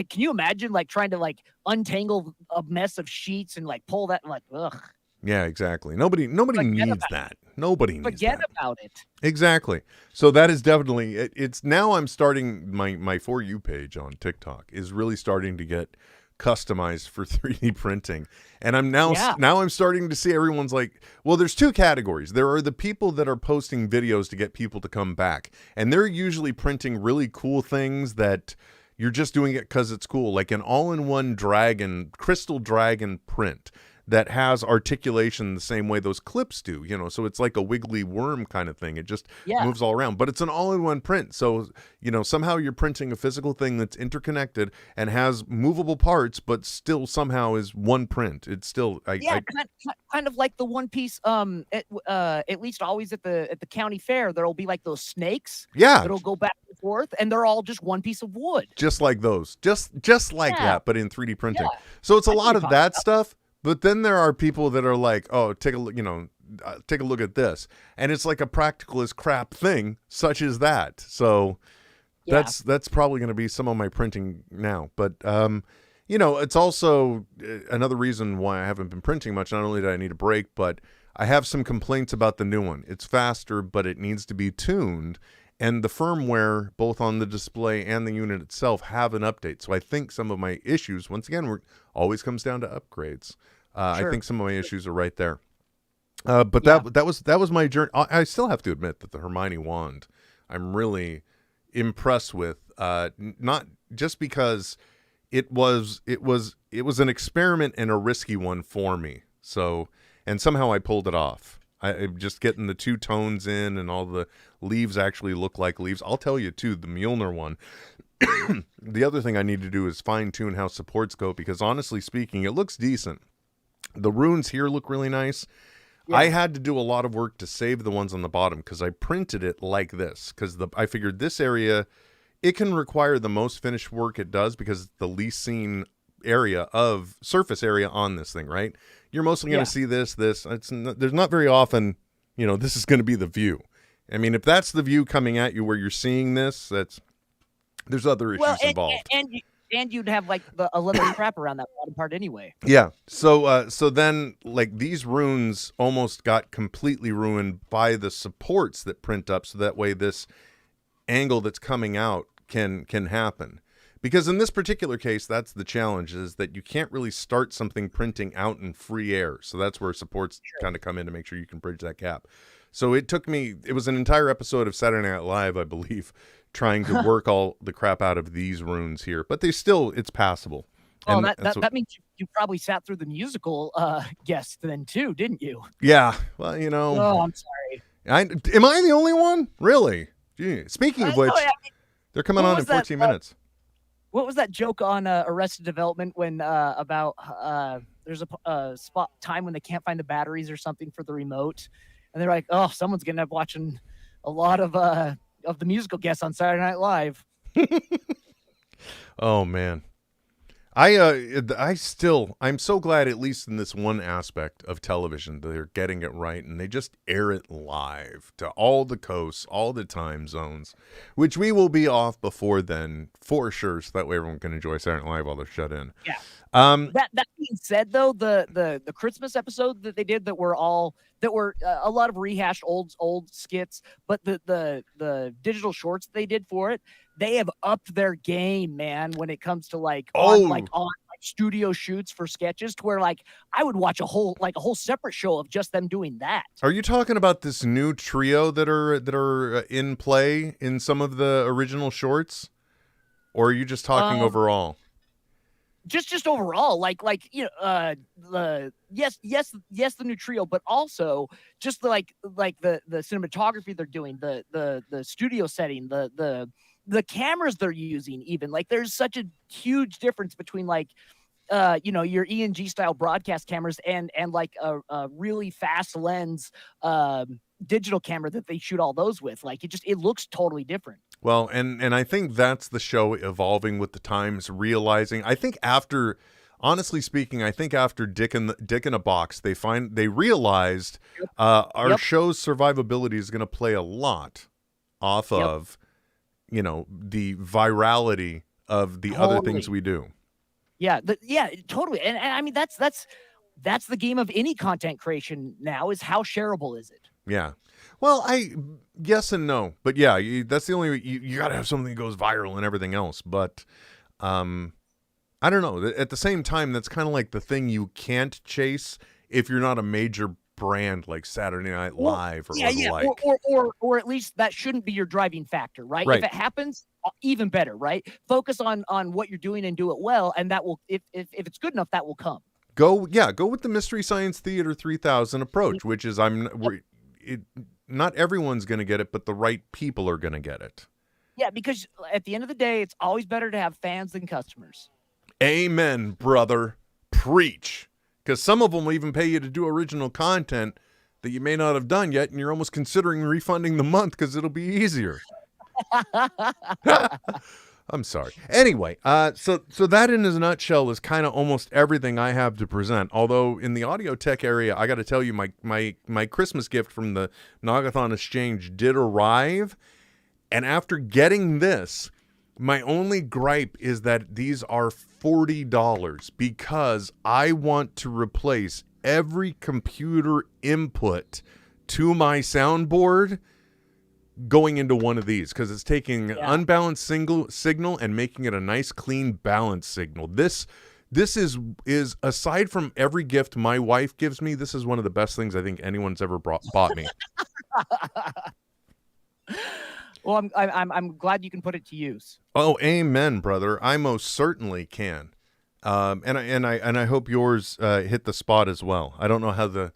Can you imagine like trying to like untangle a mess of sheets and like pull that and like ugh? Yeah, exactly. Nobody needs that. Nobody needs Forget that. about it. Exactly. So that is definitely it's now I'm starting my For You page on TikTok is really starting to get customized for 3D printing. And I'm now I'm starting to see everyone's like, well, there's two categories. There are the people that are posting videos to get people to come back, and they're usually printing really cool things that you're just doing it because it's cool, like an all-in-one crystal dragon print that has articulation the same way those clips do, so it's like a wiggly worm kind of thing. It just moves all around, but it's an all-in-one print. So, somehow you're printing a physical thing that's interconnected and has movable parts, but still somehow is one print. It's still, kind of like the one piece, at least always at the county fair, there'll be like those snakes. Yeah. That'll go back and forth, and they're all just one piece of wood. Just like those, just like that, but in 3D printing. Yeah. So it's a lot of that stuff. But then there are people that are like, oh, take a look, take a look at this. And it's like a practical as crap thing, such as that. So that's probably going to be some of my printing now. But, it's also another reason why I haven't been printing much. Not only did I need a break, but I have some complaints about the new one. It's faster, but it needs to be tuned. And the firmware, both on the display and the unit itself, have an update. So I think some of my issues, once again, always comes down to upgrades. Sure. I think some of my issues are right there. But that was my journey. I still have to admit that the Hermione wand, I'm really impressed with. Not just because it was an experiment and a risky one for me. So, and somehow I pulled it off. I'm just getting the two tones in, and all the leaves actually look like leaves. I'll tell you too, the Mjolnir one. The other thing I need to do is fine tune how supports go, because honestly speaking, it looks decent. The runes here look really nice. Yeah. I had to do a lot of work to save the ones on the bottom because I printed it like this, because I figured this area, it can require the most finished work it does because it's the least seen surface area on this thing, right? You're mostly going to see this. There's not very often, this is going to be the view. I mean, if that's the view coming at you where you're seeing this, there's other issues involved. and you'd have like a leather strap around that bottom part anyway. Yeah. So then like these runes almost got completely ruined by the supports that print up, so that way this angle that's coming out can happen. Because in this particular case, that's the challenge, is that you can't really start something printing out in free air. So that's where supports kind of come in to make sure you can bridge that gap. So it was an entire episode of Saturday Night Live, I believe, trying to work all the crap out of these runes here. But it's passable. Well, And that means you probably sat through the musical guest then too, didn't you? yeah. Well, Oh, I'm sorry. Am I the only one? Really? Gee. Speaking of which, they're coming what on in was that, 14 minutes. What was that joke on Arrested Development when about there's a spot time when they can't find the batteries or something for the remote, and they're like, oh, someone's gonna end up watching a lot of the musical guests on Saturday Night Live. Oh man. I'm so glad, at least in this one aspect of television, that they're getting it right, and they just air it live to all the coasts, all the time zones, which we will be off before then for sure, so that way everyone can enjoy Saturday Night Live while they're shut in. Yeah. That being said, though, the Christmas episode that they did that were a lot of rehashed old skits, but the digital shorts they did for it, they have upped their game, man, when it comes to on studio shoots for sketches, to where like I would watch a whole separate show of just them doing that. Are you talking about this new trio that are in play in some of the original shorts, or are you just talking overall? Just overall, the new trio, but also just the cinematography they're doing, the studio setting, the cameras they're using, even like there's such a huge difference between your E&G style broadcast cameras and like a really fast lens digital camera that they shoot all those with. Like it looks totally different. Well, and I think that's the show evolving with the times, realizing, honestly speaking, I think after Dick in a Box, they realized our show's survivability is going to play a lot off of, the virality of the other things we do. Yeah, totally. And I mean, that's the game of any content creation now, is how shareable is it? Yeah. Well, yes and no, but yeah, that's the only, you got to have something that goes viral and everything else. But, I don't know. At the same time, that's kind of like the thing you can't chase if you're not a major brand like Saturday Night Live or like. Or at least that shouldn't be your driving factor, right? Right. If it happens, even better, right? Focus on what you're doing and do it well, and that will, if it's good enough, that will come. Go with the Mystery Science Theater 3000 approach, which is not everyone's going to get it, but the right people are going to get it. Yeah, because at the end of the day, it's always better to have fans than customers. Amen, brother. Preach. Because some of them will even pay you to do original content that you may not have done yet, and you're almost considering refunding the month because it'll be easier. I'm sorry. Anyway, so that in a nutshell is kind of almost everything I have to present. Although in the audio tech area, I got to tell you, my Christmas gift from the Nagathon Exchange did arrive. And after getting this, my only gripe is that these are $40 because I want to replace every computer input to my soundboard going into one of these, because it's taking an unbalanced signal and making it a nice, clean, balanced signal. This is aside from every gift my wife gives me, this is one of the best things I think anyone's ever bought me. Well, I'm glad you can put it to use. Oh, amen, brother. I most certainly can. And I hope yours hit the spot as well. I don't know how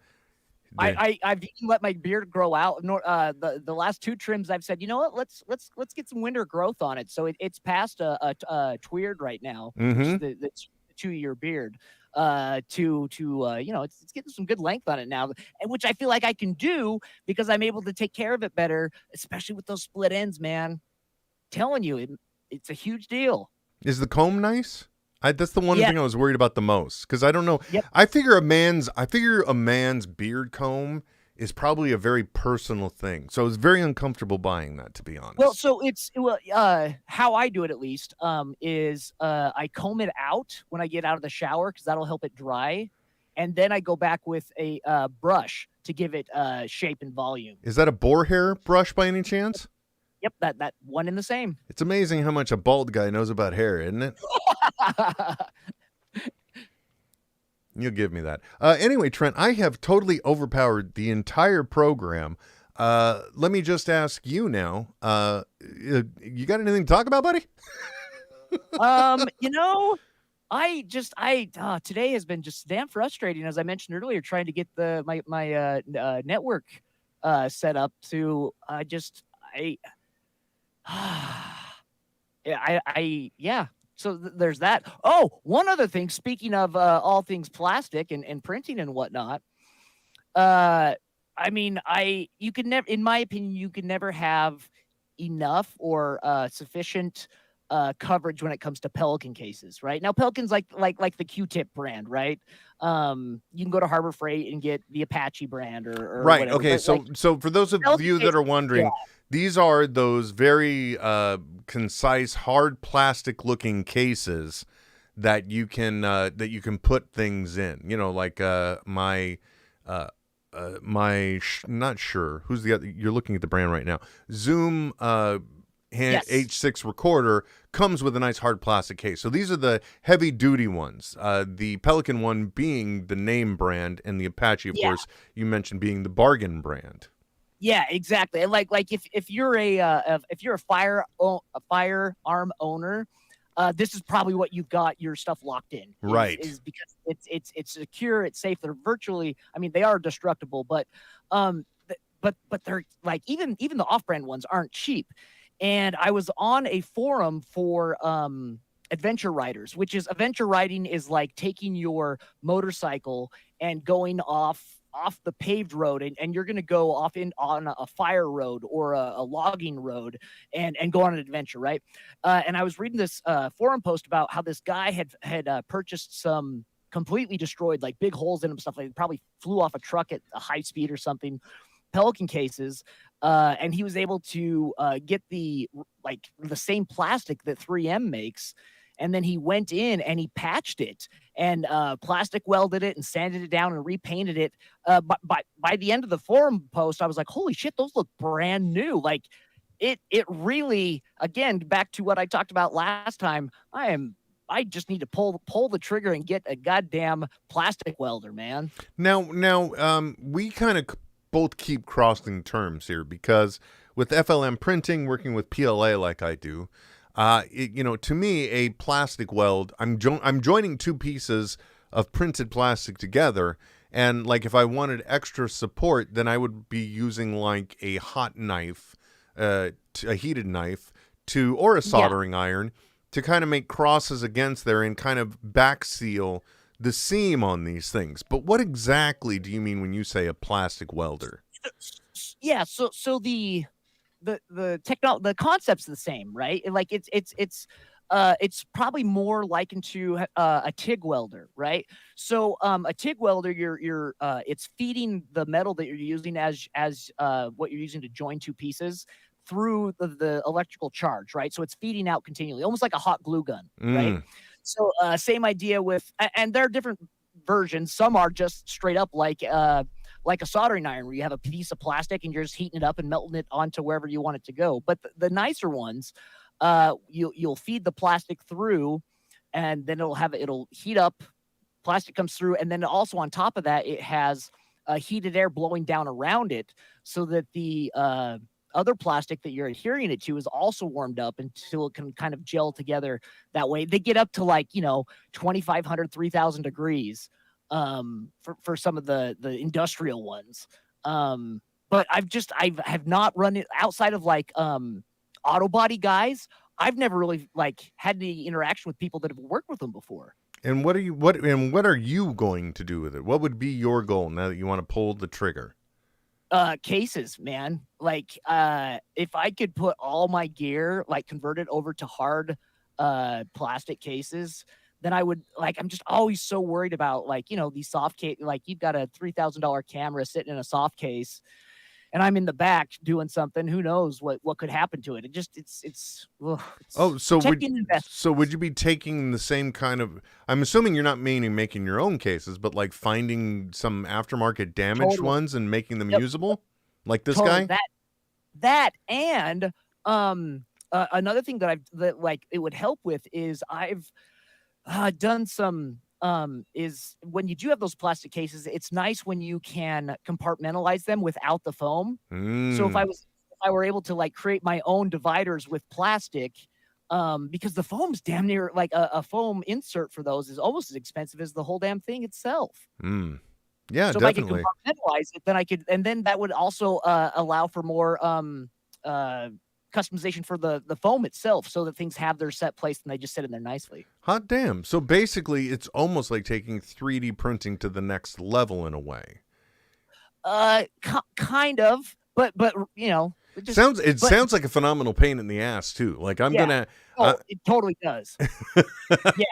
I've even let my beard grow out. The last two trims, I've said, you know what? Let's get some winter growth on it. So it's past a tweard right now. Mm-hmm. The 2-year beard. It's getting some good length on it now, which I feel like I can do because I'm able to take care of it better, especially with those split ends, man. Telling you, it's a huge deal. Is the comb nice? That's the one thing I was worried about the most, because I don't know. Yep. I figure a man's beard comb is probably a very personal thing. So I was very uncomfortable buying that, to be honest. Well, so how I do it at least is I comb it out when I get out of the shower because that'll help it dry, and then I go back with a brush to give it shape and volume. Is that a boar hair brush by any chance? Yep, that one in the same. It's amazing how much a bald guy knows about hair, isn't it? You'll give me that. Anyway, Trent, I have totally overpowered the entire program. Let me just ask you now. You got anything to talk about, buddy? Today has been just damn frustrating, as I mentioned earlier, trying to get my network set up to yeah. So there's that. Oh, one other thing. Speaking of all things plastic and printing and whatnot, you can never, in my opinion, you can never have enough or sufficient coverage when it comes to Pelican cases. Right now, Pelican's like the Q-tip brand, right? You can go to Harbor Freight and get the Apache brand or right. whatever. Okay. But, So for those of Pelican you that are wondering. yeah. These are those very concise, hard plastic-looking cases that you can put things in. You know, like not sure who's the other. You're looking at the brand right now. Zoom Yes. H6 recorder comes with a nice hard plastic case. So these are the heavy-duty ones. The Pelican one being the name brand, and the Apache, of course, you mentioned being the bargain brand. Yeah, exactly. And like if you're a firearm owner, this is probably what you've got your stuff locked in. Right. Is because it's secure, it's safe. They're virtually, they are destructible, but they're like even the off-brand ones aren't cheap. And I was on a forum for adventure riders, which is adventure riding is like taking your motorcycle and going off the paved road and you're going to go off on a fire road or a logging road and go on an adventure, right? And I was reading this forum post about how this guy had purchased some completely destroyed, like big holes in them, stuff like that, probably flew off a truck at a high speed or something, Pelican cases, and he was able to get the same plastic that 3M makes. And then he went in and he patched it and plastic welded it and sanded it down and repainted it. But by the end of the forum post, I was like, holy shit, those look brand new. Like it really, again, back to what I talked about last time, I just need to pull the trigger and get a goddamn plastic welder, man. Now, we kind of both keep crossing terms here because with FLM printing, working with PLA like I do, to me, a plastic weld, I'm joining two pieces of printed plastic together. And like, if I wanted extra support, then I would be using like a hot knife, a heated knife or a soldering iron to kind of make crosses against there and kind of back seal the seam on these things. But what exactly do you mean when you say a plastic welder? Yeah. So the concept's the same, right? Like it's probably more likened to a TIG welder, right? So a TIG welder, you're it's feeding the metal that you're using as what you're using to join two pieces through the electrical charge, right? So it's feeding out continually, almost like a hot glue gun, right? So same idea with, and there are different versions. Some are just straight up like a soldering iron where you have a piece of plastic and you're just heating it up and melting it onto wherever you want it to go. But the nicer ones, you'll feed the plastic through and then it'll heat up, plastic comes through. And then also on top of that, it has heated air blowing down around it so that the other plastic that you're adhering it to is also warmed up until it can kind of gel together that way. They get up to 2,500, 3,000 degrees for some of the industrial ones. But I have not run it outside of auto body guys. I've never really had any interaction with people that have worked with them before. And what are you going to do with it? What would be your goal now that you want to pull the trigger? Cases, man. If I could put all my gear, convert it over to hard plastic cases, then I would I'm just always so worried about these soft case, you've got a $3,000 camera sitting in a soft case and I'm in the back doing something, who knows what could happen to it. It just, it's so would you be taking the same kind of, I'm assuming you're not meaning making your own cases, but like finding some aftermarket damaged ones and making them usable like this guy? That and another thing that it would help with is I've done some is when you do have those plastic cases, it's nice when you can compartmentalize them without the foam. So if I were able to create my own dividers with plastic, because the foam's damn near a foam insert for those is almost as expensive as the whole damn thing itself. Yeah, so definitely. If I could compartmentalize it, then I could, and then that would also allow for more customization for the foam itself, so that things have their set place and they just sit in there nicely. Hot damn. So basically it's almost like taking 3D printing to the next level in a way. Kind of, but it sounds like a phenomenal pain in the ass too. Like I'm gonna it totally does. Yeah.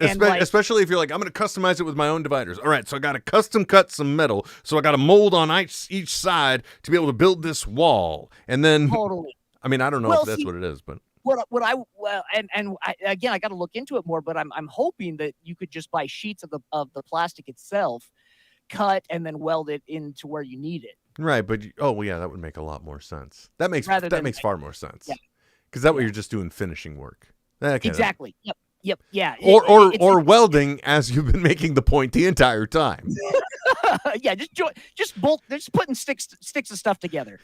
Especially if you're like, I'm going to customize it with my own dividers. All right, so I got to custom cut some metal. So I got to mold on each side to be able to build this wall. And then, totally. I mean, I don't know if that's what it is, but I got to look into it more. But I'm hoping that you could just buy sheets of the plastic itself, cut and then weld it into where you need it. Right, but that would make a lot more sense. That makes far more sense. Yeah. Because that way you're just doing finishing work. Exactly. Yep. Yeah. Or welding, as you've been making the point the entire time. Yeah, just putting sticks of stuff together.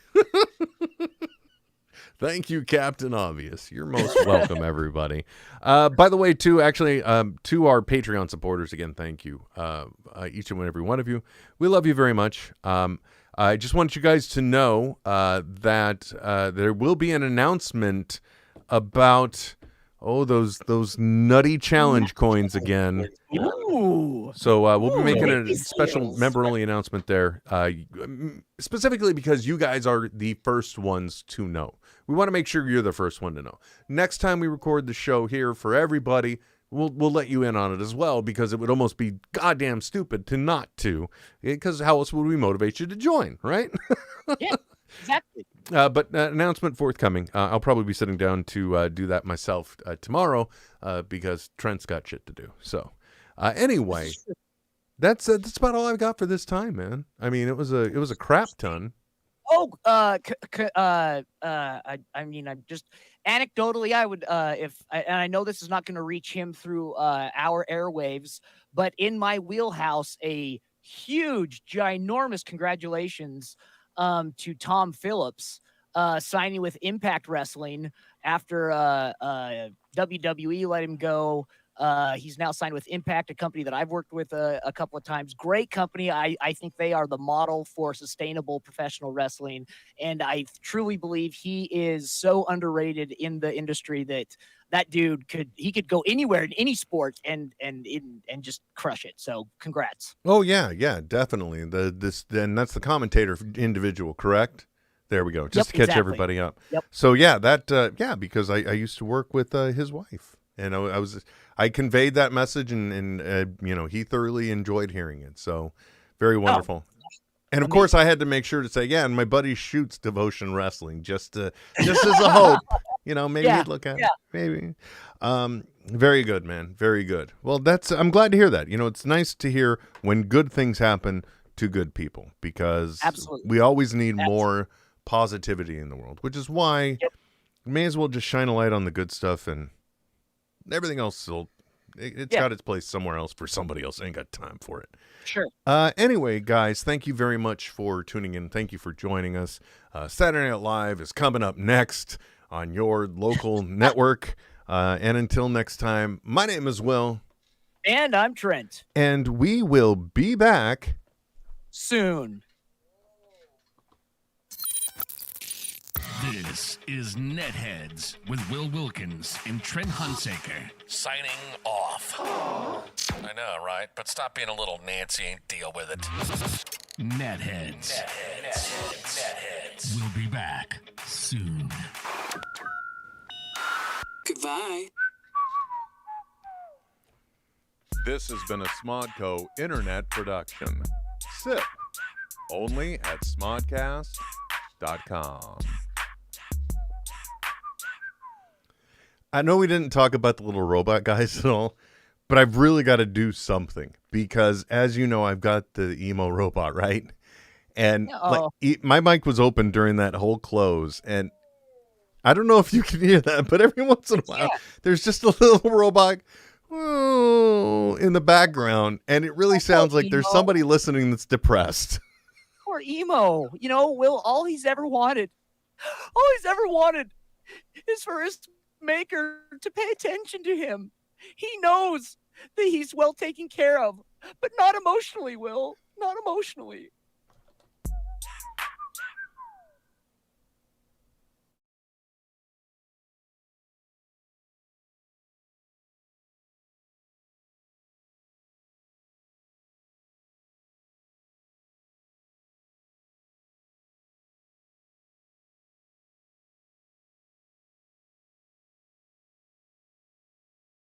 Thank you, Captain Obvious. You're most welcome, everybody. By the way, too, actually, to our Patreon supporters, again, thank you. Each and every one of you. We love you very much. I just want you guys to know that there will be an announcement about those nutty challenge coins again. Ooh. So we'll be making a special member-only announcement there, specifically because you guys are the first ones to know. We want to make sure you're the first one to know. Next time we record the show here for everybody, we'll let you in on it as well, because it would almost be goddamn stupid to not to, because how else would we motivate you to join, right? Yeah, exactly. But announcement forthcoming. I'll probably be sitting down to do that myself tomorrow because Trent's got shit to do. So anyway, that's about all I've got for this time, man. I mean, it was a crap ton. I mean, I'm just anecdotally, I would, and I know this is not going to reach him through our airwaves, but in my wheelhouse, a huge, ginormous congratulations to Tom Phillips signing with Impact Wrestling after WWE let him go. He's now signed with Impact, a company that I've worked with a couple of times. Great company. I think they are the model for sustainable professional wrestling. And I truly believe he is so underrated in the industry that dude could go anywhere in any sport and just crush it. So congrats. Oh yeah, definitely. And that's the commentator individual, correct? There we go. Just to catch everybody up. Yep. So yeah, because I used to work with his wife. And I conveyed that message, and he thoroughly enjoyed hearing it. So very wonderful. And of course, I had to make sure to say, and my buddy shoots Devotion Wrestling just as a hope. Maybe he'd look at it. Maybe. Very good, man. Very good. Well, I'm glad to hear that. It's nice to hear when good things happen to good people, because we always need more positivity in the world, which is why we may as well just shine a light on the good stuff, and everything else it's got its place somewhere else for somebody else. Ain't got time for it. Sure. Anyway, guys, thank you very much for tuning in. Thank you for joining us. Saturday Night Live is coming up next on your local network. And until next time, my name is Will. And I'm Trent. And we will be back soon. This is NetHeads with Will Wilkins and Trent Hunsaker. Signing off. I know, right? But stop being a little Nancy and deal with it. NetHeads. We'll be back soon. Goodbye. This has been a Smodco internet production. Sip. Only at smodcast.com. I know we didn't talk about the little robot guys at all, but I've really got to do something because, as you know, I've got the emo robot, right? And my mic was open during that whole close, and I don't know if you can hear that, but every once in a while, there's just a little robot in the background, and it really sounds like there's somebody listening that's depressed. Poor emo. You know, Will, all he's ever wanted is for his maker to pay attention to him. He knows that he's well taken care of, but not emotionally, Will. Not emotionally.